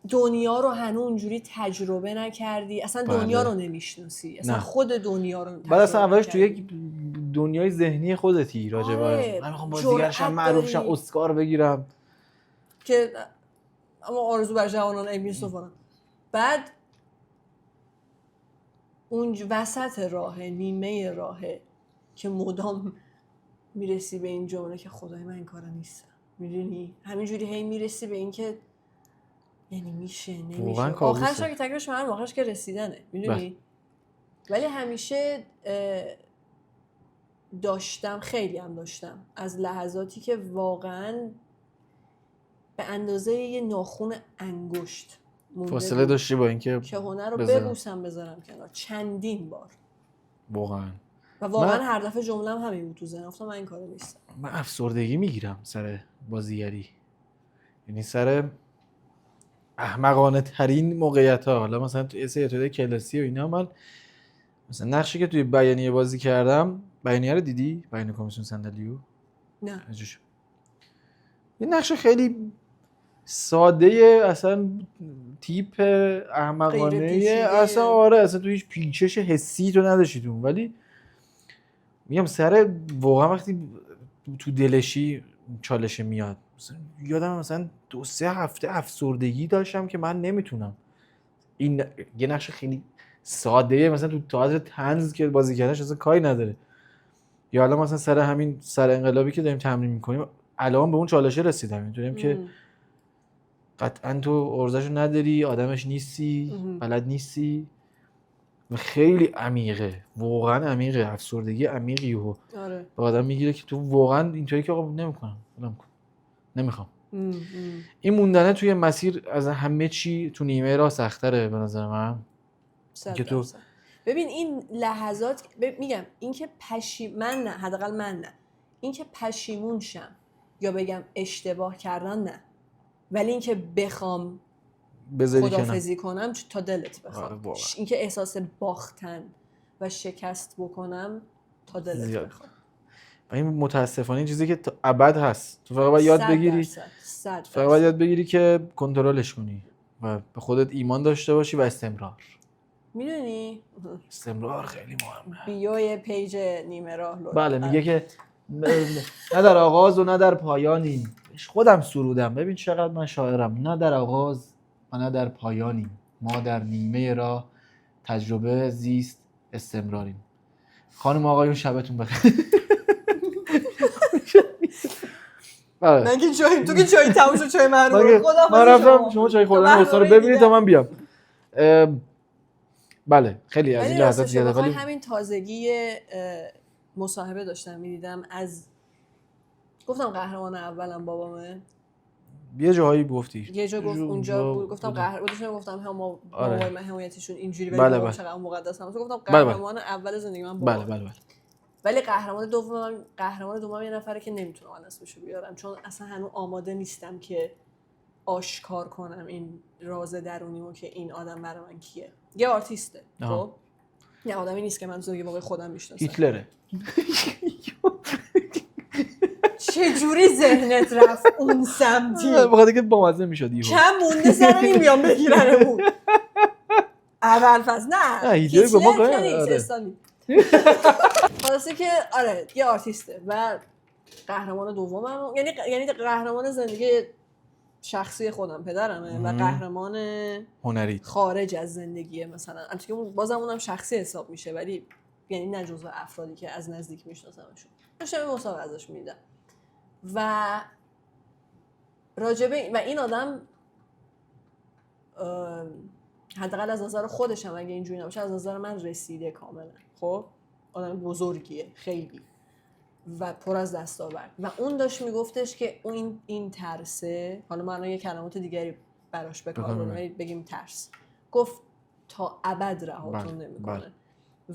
دنیا رو هنوز اونجوری تجربه نکردی، اصلا دنیا رو نمیشناسی، اصلا خود دنیا رو تجربه بعد اصلا اولش تو یک دنیای ذهنی خودتی راجع به من میخوام بازیگرشم، معروف شم، اسکار بگیرم، که اما آرزو بر جوانان علمی سفران. بعد اون وسط راهه، نیمه راهه که مدام میرسی به این جمله که خدای من این کارا نیستم، میدونی همینجوری هی میرسی به این که یعنی میشه نمیشه، آخرش که تکلیفش معلومه، آخرش که رسیدنه، میدونی. ولی همیشه خیلی هم داشتم از لحظاتی که واقعا به اندازه یه ناخن انگشت فاصله داشتی با اینکه که هنر رو ببوسم بذارم کنار، چندین بار واقعا. و واقعا هر دفعه جمله‌ام همین بود تو ذهنم، گفتم من این کارو نیستم. من افسردگی میگیرم سر بازیگری، یعنی سر احمقانه ترین موقعیت ها. حالا مثلا تو اسیاتوده کلاسی و اینا، من مثلا نقشی که توی بیانیه بازی کردم، بیانیه رو دیدی؟ بیانیه کمیسیون صندلیو؟ نه. یه نقش خیلی ساده، اصلا تیپ احمقانه، اصلا آره، اصلا تو هیچ پیچش حسی تو نداشتی تو، ولی میگم سر واقعا وقتی تو دلشی چالش میاد، مثلا یادم مثلا 2-3 هفته افسردگی داشتم که من نمیتونم. این یه نقش خیلی ساده، مثلا تو تئاتر طنز که بازی کردنش اصلا کاری نداره. یا حالا مثلا سر همین سر انقلابی که داریم تمرین میکنیم الان به اون چالشه رسیدم، میدونیم که قطعا تو ارزشو نداری، آدمش نیستی، بلد نیستی خیلی عمیقه، واقعا عمیقه، افسردگی عمیقی و آره به آدم میگیره که تو واقعا اینطوری که آقا نمیکنم، نمیخوام. این موندنه توی مسیر از همه چی تو نیمه راه سخت‌تره به نظر من. 100%. ببین این لحظات میگم این که من نه، حداقل من نه، این که پشیمون شم یا بگم اشتباه کردن نه، ولی این که بخوام خدافزی کنم تا دلت بخواد، این که احساس باختن و شکست بکنم تا دلت بخواد. و این متاسفانه این چیزی که تا ابد هست. تو فقط باید یاد بگیری، فقط باید یاد بگیری که کنترلش کنی و به خودت ایمان داشته باشی و استمرار. میدونی استمرار خیلی مهمه. بیوی پیج نیمه راه بله میگه که نه در آغاز و نه در پایانی. خودم سرودم، ببین چقدر من شاعرم. نه در آغاز و نه در پایانی، ما در نیمه راه، تجربه زیست استمراریم. خانم آقایون شبتون بخیر. من که چای تو که چای تموم شد، چای من رو خدا من رفتم شما چای خوردن دوستا رو ببینید تا من بیام. بله خیلی از این لحظات زیاده. ولی همین تازگی مصاحبه داشتم میدیدم از گفتم قهرمان اولم بابامه، یه جایی گفتی، یه جا گفت اونجا بود، گفتم گفتم هم بابای من حمایتشون اینجوری ولی بله بابام چقدر مقدس هم. تو گفتم قهرمان اول زندگی من بابام. بله. ولی قهرمان دومم یه نفره که نمیتونم الان اسمشو بیارم چون اصلا هنوز آماده نیستم که آشکار کنم این راز درونیمو که این آدم برای من کیه. یه آرتیسته، خب یه آدمی نیست که من زندگی واقعی خودم میشناسم. هیتلره. چه جوری ذهنت رفت اون سمتی؟ بخاطر که بامزه میشد کم مونده سر این میام بگیرنمون. اول فصل نه هیتلر که نیست استالین. خلاصه که آره یه آرتیسته و قهرمان دومم، یعنی قهرمان زندگی شخصی خودم پدرمه و قهرمان هنری خارج از زندگی مثلا البته بازم اونم شخصی حساب میشه ولی یعنی نه جزو افرادی که از نزدیک میشناسمشون. داشتم مصاحبه ازش میدم و راجبه و این آدم حداقل از نظر خودشم اگه اینجوری نباشه از نظر من رسیده کاملا. خب آدم بزرگیه خیلی و پر از دستاورد و اون داشت میگفتش که این ترسه، حالا من یه کلمات دیگری براش بکار بردم بگیم ترس، گفت تا ابد رهاتون نمیکنه.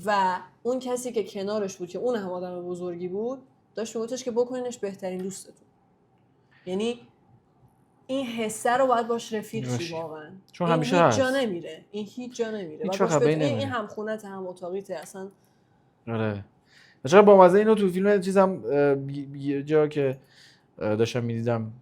و اون کسی که کنارش بود که اون هم آدم بزرگی بود داشت میگفتش که بکنینش بهترین دوستتون. یعنی این حسه رو باید باش رفیق شی واقعا، چون همیشه هست. این هیچ جا نمیره. این هم خونت هم اتاقیته اصلا. آره چرا با مزه اینو تو فیلم چیزم یه جا که داشتم میدیدم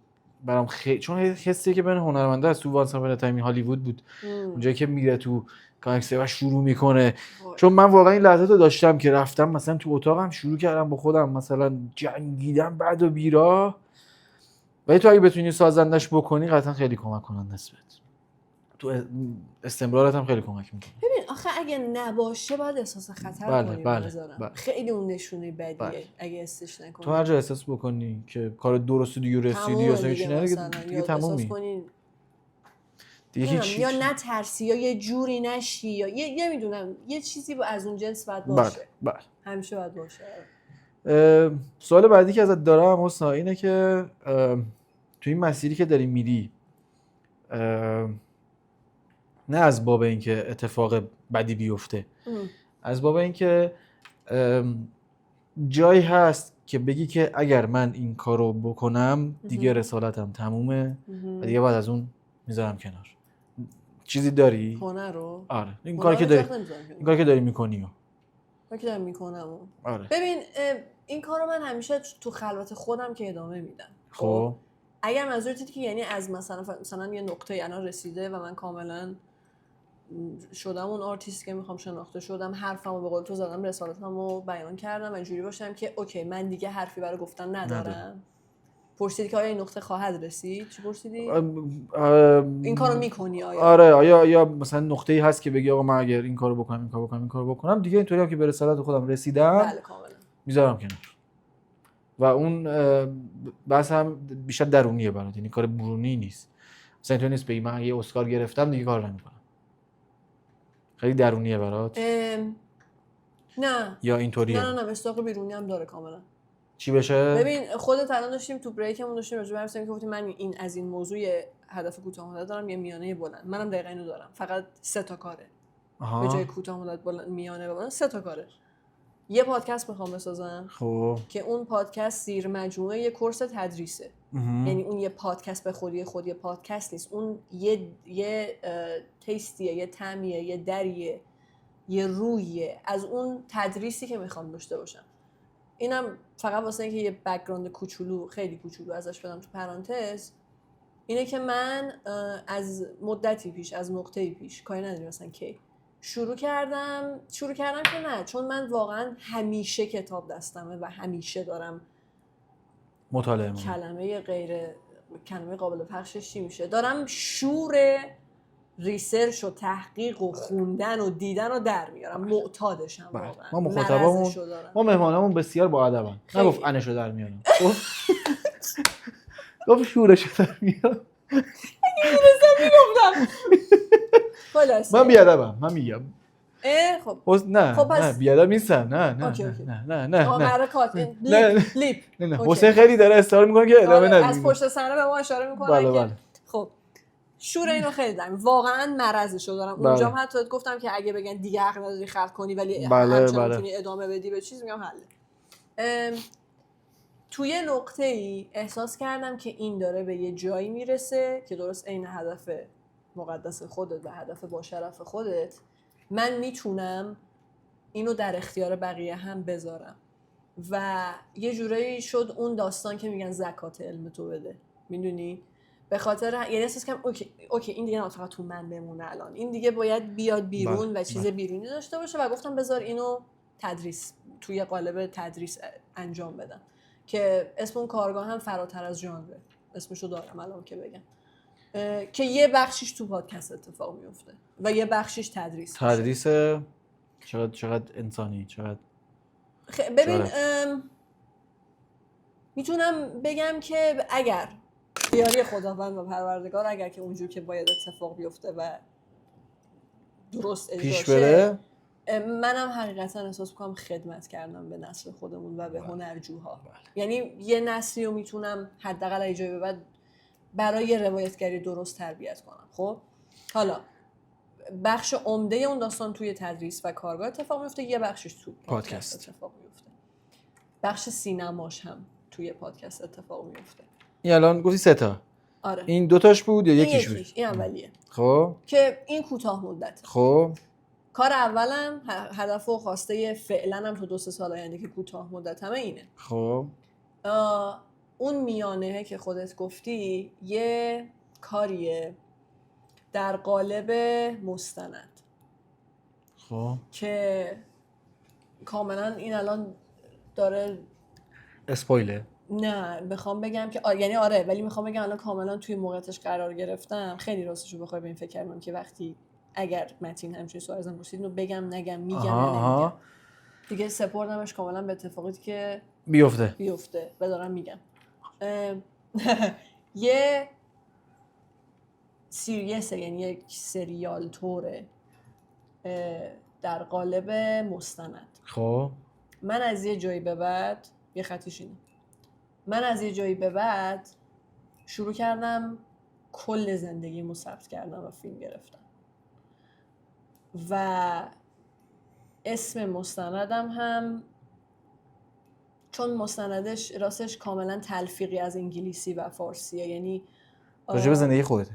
برام خیلی، چون حسیه که بین هنرمنده از تو وانس اپون تایم هالیوود بود اونجایی که میره تو کانکسه و شروع میکنه. چون من واقعا این لحظات رو داشتم که رفتم مثلا تو اتاقم شروع کردم با خودم مثلا جنگیدم بعد و بیراه. ولی تو اگه بتونی سازندش بکنی قطعا خیلی کمک کننده است، تو استمرارت هم خیلی کمک میکنه. ببین آخه اگه نباشه باید احساس خطر کنی. بله. خیلی اون نشونه بدیه اگه استش نکنی. تو هر جا احساس بکنی که کار درست دیگه رسیدی یا نمیشه دیگه تمومی دیگه یا نترسی یا یه جوری نشی یا یه میدونم یه چیزی از اون جنس باید باشه. بله. همیشه باید باشه. سوال بعدی که ازت دارم حسنا اینه که تو این مسیری که داری میری نه از باب اینکه اتفاق بدی بیفته، از باب اینکه جایی هست که بگی که اگر من این کارو بکنم دیگه رسالتم تمومه و دیگه بعد از اون میذارم کنار. چیزی داری؟ هنر رو؟ آره این کاری که داری میکنی کاری که دارم میکنم. آره. ببین این کارو من همیشه تو خلوت خودم که ادامه میدم. خب اگر منظورت که یعنی از مثلا یه نقطه الان رسیده و من کاملا شدم اون آرتیست که میخوام شناخته شدم، حرفمو به قول تو زدم، رسالتمو بیان کردم و اینجوری باشم که اوکی من دیگه حرفی برای گفتن ندارم. پرسیدی که آیا این نقطه خواهد رسید؟ چی پرسیدی؟ این کارو میکنی آیا؟ آره آیا مثلا نقطه‌ای هست که بگی آقا من اگر این کارو بکنم دیگه اینطوری هم که به رسالت خودم رسیدم بله کاملا میذارم کنار. و اون بحث هم بیشتر درونیه برات، یعنی کار برونی نیست. مثلا اینطوری نیست بگی من یه اسکار گرفتم دیگه کار نمیکنم. خیلی درونیه برات نه یا اینطوریه؟ نه مصداق بیرونی هم داره کاملا. چی بشه؟ ببین خودت الان داشتیم تو بریکمون داشتیم راجع به حرف زدیم که گفتیم من از این موضوع هدف کوتاه مدت دارم، یه میانه بلند. منم دقیقاً اینو دارم، فقط 3 تا کاره. به جای کوتاه مدت بلند، میانه و بلند 3 تا کاره. یه پادکست میخوام بسازم خب که اون پادکست زیر مجموعه یه کورس تدریسه. یعنی اون یه پادکست به خودی یه پادکست نیست، اون یه تیستیه، یه طعمیه، یه دریه، یه رویه از اون تدریسی که میخوام داشته باشم. اینم فقط واسه اینکه یه بک‌گراند کوچولو، خیلی کوچولو ازش بدم تو پرانتز، اینه که من از مدتی پیش، از نقطه‌ای پیش، کاری نداری مثلا کی شروع کردم که نه، چون من واقعا همیشه کتاب دستمه و همیشه دارم مطالعه کلمه قابل پخشش چی میشه، دارم شور ریسرچ و تحقیق و خوندن و دیدن رو در میارم. معتادشم واقعا. ما مخاطبمون، ما مهمانمون بسیار باادبن. نگفت انشو در میارم، گفت شورشو در میارم. من بیادبم، من میگم خب نه بیادب نیستم. نه لیپ حسین خیلی داره استار میکنه که ادامه ندیم. از پشت صحنه به ما اشاره میکنه که خب شور اینو خیلی دارم، واقعا مرضشو دارم. اونجا هم حتی گفتم که اگه بگن دیگه حق نداری خلق کنی ولی همچنان میتونی ادامه بدی به چیز، میگم حله. توی نقطه‌ای احساس کردم که این داره به یه جایی میرسه که درست عین هدف مقدس خودت و هدف با شرف خودت، من میتونم اینو در اختیار بقیه هم بذارم و یه جورایی شد اون داستان که میگن زکات علم تو بده، میدونی؟ به خاطر یعنی احساس کردم اوکی این دیگه فقط تو من بمونه، الان این دیگه باید بیاد بیرون و چیز بیرونی داشته باشه و گفتم بذار اینو تدریس، توی قالب تدریس انجام بدم که اسم اون کارگاه هم فراتر از ژانره، اسمشو دارم الان که بگم، که یه بخشیش تو پادکست اتفاق میفته و یه بخشیش تدریس چقدر انسانی، چقدر ببین میتونم بگم که اگر بیاری خداوند و پروردگار، اگر که اونجور که باید اتفاق بیفته و درست اجرا پیش بره، منم حقیقتا احساس میکنم خدمت کردم به نسل خودمون و به هنرجوها. یعنی یه نسلی رو میتونم حداقل از جایی به بعد برای روایتگری درست تربیت کنم. خب حالا بخش عمده اون داستان توی تدریس و کارگاه اتفاق میفته، یه بخشش تو پادکست اتفاق میفته، بخش سینماش هم توی پادکست اتفاق میفته. این الان گفتی 3 تا. آره. این 2 تاش بود یا یکیش بود؟ این اولیه. خب که این کوتاه مدت. خب کار اولم هدف و خواسته فعلا هم تو 2-3 سال آینده که کوتاه مدت همه اینه. خب اون میانه که خودت گفتی یه کاریه در قالب مستند. خب که کاملا این الان داره اسپویله. نه بخوام بگم که یعنی آره، ولی میخوام بگم الان کاملا توی موقعیتش قرار گرفتم. خیلی راستشو بخوای به این فکر کردم که وقتی اگر متین همچین سوال ازم پرسید اینو بگم نگم، میگم یا نمیگم، دیگه سپردمش کاملا به اتفاقاتی که بیفته و دارم میگم. یه سیریسه، یعنی یک سریال توره در قالب مستند. خب من از یه جایی به بعد یه خطیش اینه، من از یه جایی به بعد شروع کردم کل زندگیمو ثبت کردم و فیلم گرفتم و اسم مستندم هم چون مستندش راستش کاملا تلفیقی از انگلیسی و فارسیه، یعنی راجب زندگی خودت،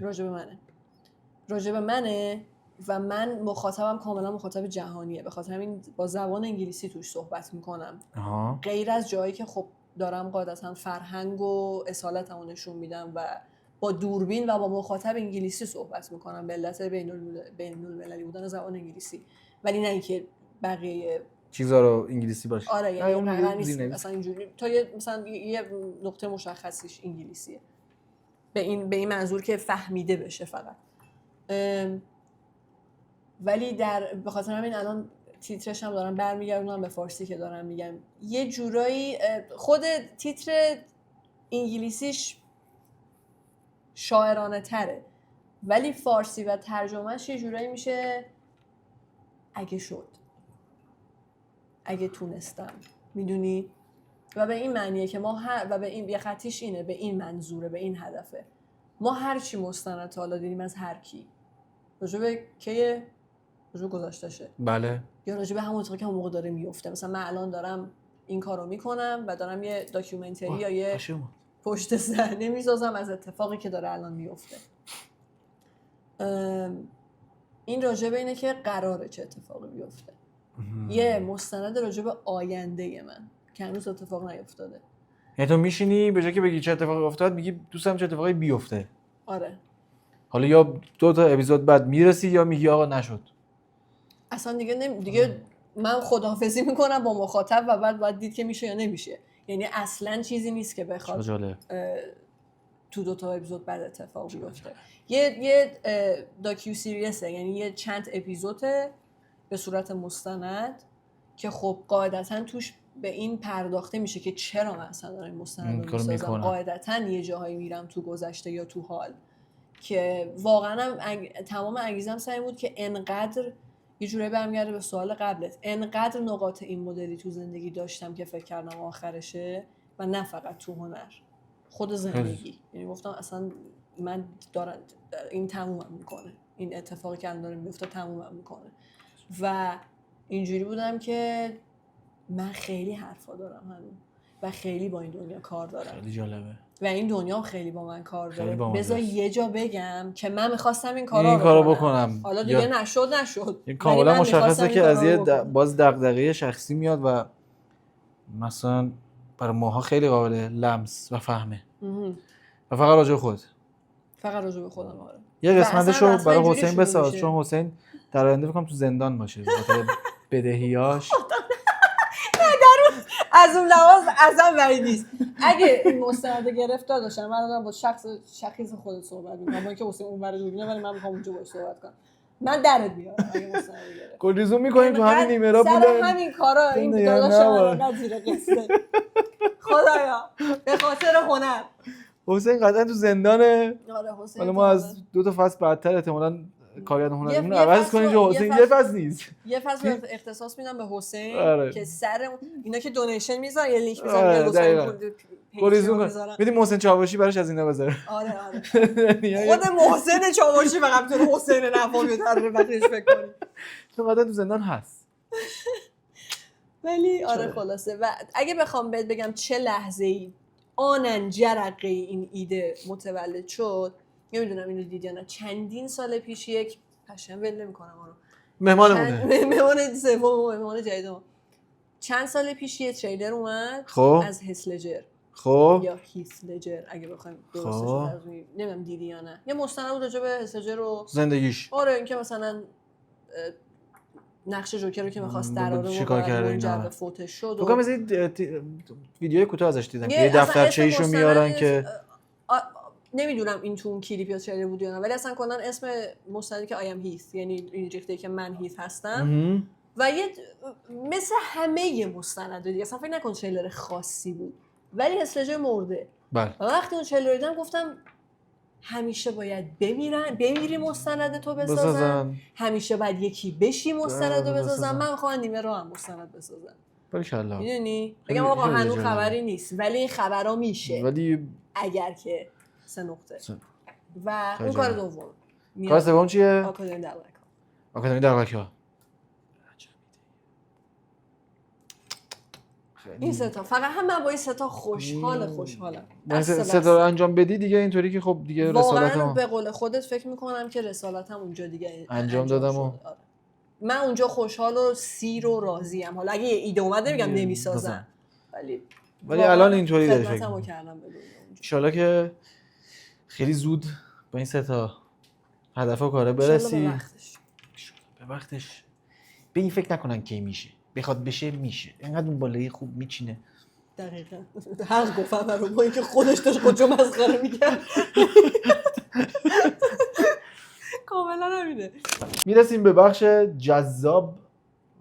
راجب منه و من مخاطبم کاملا مخاطب جهانیه، به خاطر همین با زبان انگلیسی توش صحبت میکنم. غیر از جایی که خب دارم قاعدتا فرهنگ و اصالتمو نشون میدم و با دوربین و با مخاطب انگلیسی صحبت میکنم به علت بین‌المللی بودن زبان انگلیسی، ولی نه اینکه بقیه چیزا رو انگلیسی باشه. آره یعنی واقعا نیست مثلا اینجوری تا مثلا یه نقطه مشخصیش انگلیسیه به این منظور که فهمیده بشه فقط. ولی به خاطر همین الان تیترش هم دارم برمیگردونم به فارسی که دارم میگم. یه جورایی خود تیتر انگلیسیش شاعرانه تره ولی فارسی و ترجمهش یه جورایی میشه اگه شد، اگه تونستم، میدونی؟ و به این معنیه که ما و به این یه خطیش اینه، به این منظوره، به این هدفه. ما هر چی مستند تا حالا دیدیم از هر کی، راجع به کیه؟ راجع به گذاشتشه. بله. یا راجع به همون اتفاقی که همون موقع داره میفته. مثلا من الان دارم این کارو میکنم و دارم یه داکیومنتری یا یه پشت صحنه میسازم از اتفاقی که داره الان میفته. این راجع به اینه که قراره چه اتفاقی بیفته. یه مستند راجع به آینده من که هنوز اتفاق نیفتاده. یعنی تو میشینی به جای که بگی چه اتفاقی افتاد میگی دوستم چه اتفاقی بیفته. آره. حالا یا 2 تا اپیزود بعد میرسی یا میگی آقا نشد. اصلا دیگه من خداحافظی میکنم با مخاطب و بعد باید دید که میشه یا نمیشه. یعنی اصلا چیزی نیست که بخواد تو 2 تا اپیزود بعد اتفاق بیفته. یه داکیو سیریسه، یعنی یه چند اپیزوده به صورت مستند که خب قاعدتاً توش به این پرداخته میشه که چرا من اصلا دارم مستند رو میسازم. قاعدتاً یه جاهایی میرم تو گذشته یا تو حال که واقعا تمام انگیزم سعی بود که انقدر یه جوری برمیگرده به سوال قبلت، انقدر نقاط این مدلی تو زندگی داشتم که فکر کردم آخرشه و نه فقط تو هنر، خود زندگی. یعنی گفتم اصلا من دارم این تمومم میکنه، این اتفاقی که الان داره میفته تمومم میکنه. و اینجوری بودم که من خیلی حرفا دارم هنوز و خیلی با این دنیا کار دارم. خیلی جالبه. و این دنیا هم خیلی با من کار داره. بذار یه جا بگم که من میخواستم این کارا رو بکنم. حالا دیگه نشد. این کاملا مشخصه که از یه باز دغدغه شخصی میاد و مثلا برای ماها خیلی قابل لمس و فهمه. و فقط راجع به خود. فقط راجع به خودم. آره. یه قسمتشو برای حسین بساز، چون حسین در آینده فکر کنم تو زندان باشه به خاطر بدهیاش. از اون لحاظ اصلا بعید نیست. اگه این مستند گرفتار داشتم من دارم با شخص خودت صحبت می‌کنم، با که حسین اونور دوربینه، ولی من می‌خوام اونجا باهاش صحبت کنم. من درت میارم اگه مستند گرفت. گلریزون می‌کنیم تو همین نیمه‌را بوده. سر همین کارا این داداشم من زیر قصه. خدایا به خاطر هنر. حسین قطعا تو زندانه. آره حسین. حالا ما از 2 تا فصل بعدتر احتمالاً کارگردان هنریمون عوض کنیم که حسین یه فصل نیست. یه فصل اختصاص میدم به حسین که سر اینا که دونیشن میذارن یه لینک میذارن گلریزون کنه. بدیم محسن چاوشی براش از اینا بذاره. آره. خود محسن چاوشی فقط میتونه حسین نفامی رو وقتش فکر کنی. تو قطعا تو زندان هست. ولی آره خلاصه. و اگه بخوام بهت بگم چه لحظه‌ای آنن جرقه این ایده متولد شد، نمیدونم اینو دیدی یا نه، چندین سال پیش یک پشم ول نمی‌کنم اونو مهمان سوم مهمان جدیدم چند سال پیش یه تریلر اومد از هسلجر یا هیسلجر اگه بخوایم درستش رو ترجمه، نمیدونم دیدی یا نه. یه مستند بود راجع به هسلجر و زندگیش. آره اینکه مثلا نقش جوکر رو که می‌خواست دراره و منجر به فوتش شد. تو مثلا ویدیوی کوتاه ازش دیدم که یه دفترچه‌ایشو میارن که نمیدونم این تو اون کلیپ یا تریلر بود یا نه، ولی اصلا کلا اسم مستندی که آیم هیث، یعنی این ریخته که من هیث هستم و یه مثل همه مستند دیگه اصلا فکر نکن تریلر خاصی بود، ولی هسلجر مرده. بله. و وقتی اون تریلر دیدم گفتم همیشه باید بمیری مستند تو بسازن. همیشه باید یکی بشی مستند رو بسازن. من میخوام نیمه رو هم مستند بسازن. باریکلا. میدونی بگم آقا هنوز خبری نیست ولی این خبرا میشه، ولی اگر که 3 نقطه. و اون کار دوم. کار سوم چیه؟ آکادمی دلغک‌ها. این 3 تا فقط هم من با این 3 تا خوشحالم. من 3 تا رو انجام بدی دیگه اینطوری که خب دیگه رسالتم واقعا به قول خودت فکر میکنم که رسالتم اونجا دیگه انجام دادم و من اونجا خوشحال و سیر و راضیم. حالا اگه یه ایده اومد نمیگم نمیسازم، ولی الان اینطوری داری فکر می‌کنم. ان شاءالله که خیلی زود با این 3 تا هدف و کاره برسی. به وقتش به این فکر نکنن که میشه، بخواد بشه میشه. اینقدر اون بالایی خوب میچینه. دقیقاً حق گفتم رو با اینکه خودش داشت خودشو مسخره میکرد. کاملا همینه. میرسیم به بخش جذاب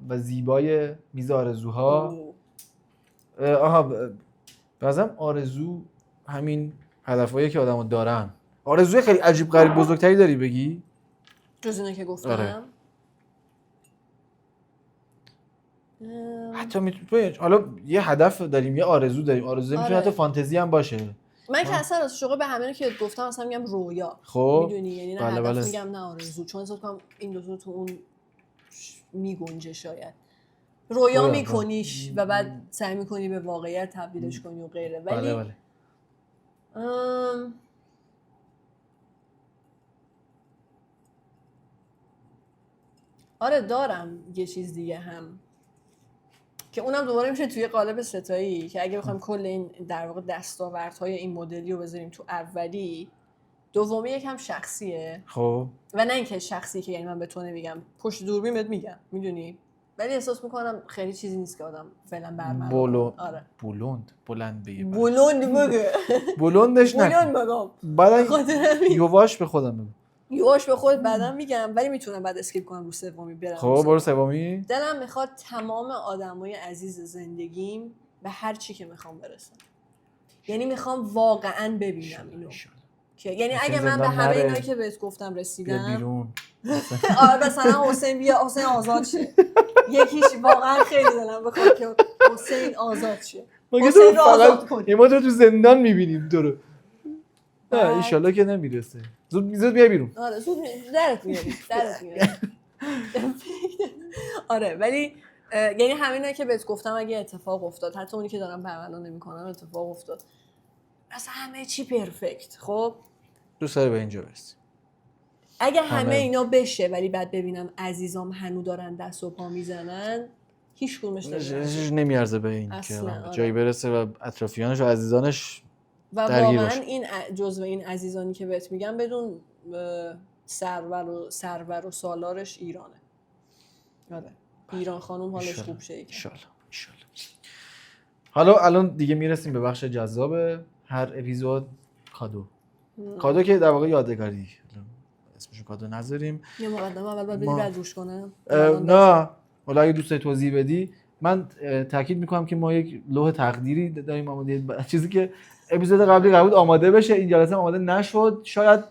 و زیبای میز آرزوها. بازم آرزو همین هدفایی که آدمو دارن. آرزوی خیلی عجیب غریب بزرگتری داری بگی؟ جز اینه که گفتم. آره. حتی میتونی حالا یه هدف داریم، یه آرزو داریم، آرزو میتونه آره. حتی فانتزی هم باشه. من که اصلا از شوق به همه که گفتم اصلا میگم رویا. خب میدونی یعنی نه بله هدف بله. میگم نه آرزو، چون احساس کنم این دو تا تو اون میگنجه. شاید رویا میکنیش و بعد سعی میکنی به واقعیت تبدیلش کنی و غیره. ولی بله بله. آره دارم یه چیز دیگه هم که اونم دوباره میشه توی قالب ستایی که اگه بخوایم کل این در واقع دستاوردهای این مدلی رو بذاریم تو اولی، دومی یکم شخصیه. خب و نه اینکه شخصی که یعنی من به تو نمیگم، پشت دوربین بهت میگم، میدونی، ولی احساس میکنم خیلی چیزی نیست که آدم فعلا برملا. آره بلند بگه. بلند بگه. بلندش نکن. بلند بگم. بعد یواش به خودم بگم. یواش به خود بعدم میگم، ولی میتونم بعد اسکیپ کنم رو سومی برم. خب برو سومی. دلم میخواد تمام آدمای عزیز زندگیم به هر چی که میخوام برسم. یعنی میخوام واقعا ببینم اینو. که یعنی اگه من به همه اینایی که بهت گفتم رسیدم بیرون. آره مثلا حسین بیا، حسین آزاد شه. یکیش واقعا خیلی دلم بخواد که حسین آزاد شه. حسین رو آزاد کنی. ما تو زندان میبینیم تو رو. نه ان شاءالله که نمیرسه. زود میای بیرون. آره زود درت میاری. آره ولی یعنی همینایی که بهت گفتم اگه اتفاق افتاد، حتی اونی که دارم برملا نمی‌کنم اتفاق افتاد، اصلا همه چی پرفکت. خب دوست داری به اینجا برسی. اگه همه اینا بشه ولی بعد ببینم عزیزام هنو دارن دست و پا میزنن، هیچ کدومش نمیارزه به این که جایی برسه و اطرافیانش و عزیزانش و واقعا این جزو این عزیزانی که بهت میگم بدون سرور و سالارش ایرانه. آره ایران خانوم حالش خوب شه. ان شاء الله. حالا الان دیگه میرسیم به بخش جذاب هر اپیزود، کادو که در واقع یادگاری، اسمشو کادو نذاریم. یه مقدمه اول باید بدی بعد روش کنم. نه حالا اگه دوست داری توضیح بدی. من تاکید میکنم که ما یک لوح تقدیری داریم آماده، چیزی که اپیزود قبلی قرار بود آماده بشه، این جلسه آماده نشد، شاید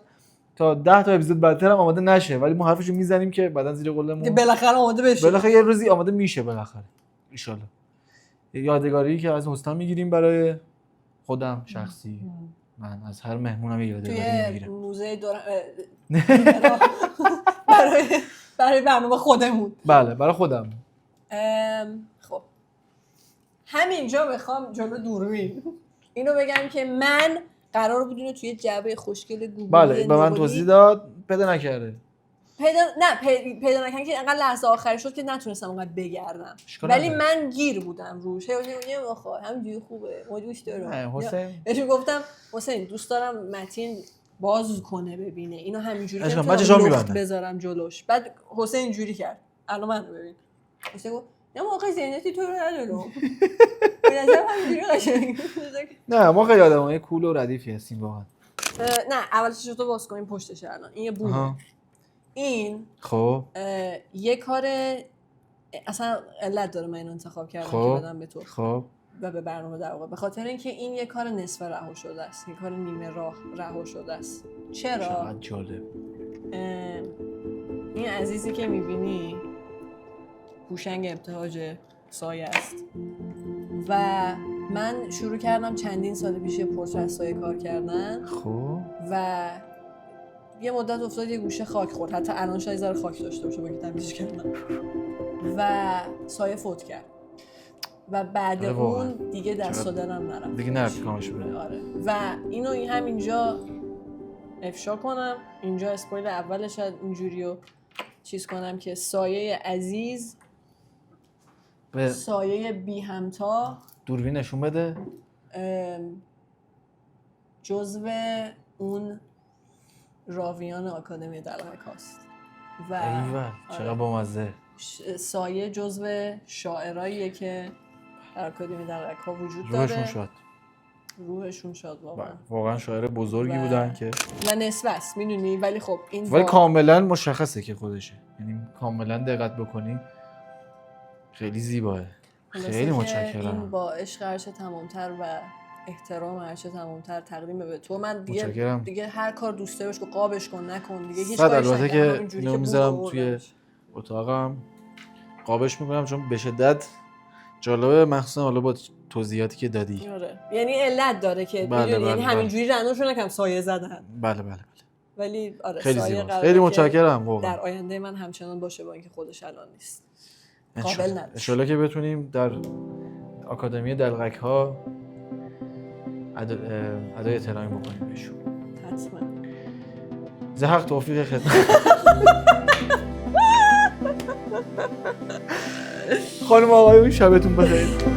تا 10 تا اپیزود بعدتر هم آماده نشه، ولی ما حرفشو میزنیم که بعدن زیر قولمون بالاخره آماده بشه. بالاخره یه روزی آماده میشه بالاخره ان شاء الله. یادگاری که از حسن میگیریم برای خودم شخصی، من از هر مهمونم یادگاری میگیرم. توی موزه برای برنامه خودمون. بله برای خودم. خب همینجا میخوام جلو دوربین اینو بگم که من قرار بود اینو توی جعبه خوشگل گوگلی بله به من توضیح داد، پیدا نکرده. پیدا نکردن که انقدر لحظه آخری شد که نتونستم اونقدر بگردم، ولی من گیر بودم روش. همینجوری خوبه، ما دوست دارم. حسین بهش گفتم حسین دوست دارم متین باز کنه ببینه اینو، همینجوری که لخت بذارم جلوش. بعد حسین اینجوری کرد، الان من رو ببین. حسین گفت نه موقع ذهنیتی تو رو ندارم. به نظرم همینجوری قشنگه. نه ما خیلی آدمای کول و ردیفی هستیم واقعا. نه اولش تو باز کنیم پشتش. الان این یه بومه. این خب یه کار اصلا علت داره من اینو انتخاب کردم که بدم به تو. خب و به برنامه در واقع، به خاطر اینکه این یه کار نصف رها شده است، یه کار نیمه راه رها شده است. چرا؟ چقدر جالب. این عزیزی که میبینی هوشنگ ابتهاج سایه است و من شروع کردم چندین سال پیش پورتر از سایه کار کردن. خب و یه مدت افتاد یه گوشه خاک خورد، حتی الان شاید ذره خاک داشته باشه با که تمیزش کردم و سایه فوت کرد و بعد اون دیگه دست و دلم نرفت دیگه نرفت کامش بره. آره و اینو همینجا افشا کنم، اینجا اسپویل اولش اینجوریو چیز کنم که سایه عزیز سایه بی همتا دوربین نشون بده جزو اون راویان آکادمی دلغکاست و ایوه چقدر بامزه. سایه جزو شاعراییه که در آکادمی دلغکا وجود داره. روحشون شاد واقعا شاعر بزرگی بودن که و نصفه است میدونی، ولی خب این ولی کاملا مشخصه که خودشه، یعنی کاملا دقت بکنی خیلی زیباه. خیلی متشکرم. این با عشق هرچه تمامتر و احترام هرچه تمامتر تقدیم به تو. من دیگه هر کار دوست داری باش قابش کن نکن دیگه هیچ کاری البته که اینو میذارم توی اتاقم قابش میکنم چون به شدت جالبه مخصوصا حالا با توضیحاتی که دادی. آره یعنی علت داره که بله، میدونی یعنی بله، همینجوری رندومشون نکم سایه زدن. بله بله. ولی آره خیلی سایه زیباست. قراره خیلی که متشکرم واقعا. در آینده من همچنان باشه با اینکه خودش الان نیست. قابل انشالله. نداشت. انشالله که بتونیم در آکادمی دلقک ها ادای احترامی بکنیم بهشون. حتما. زحق توفیق خدمت. خانم آقایون شبتون بخیر.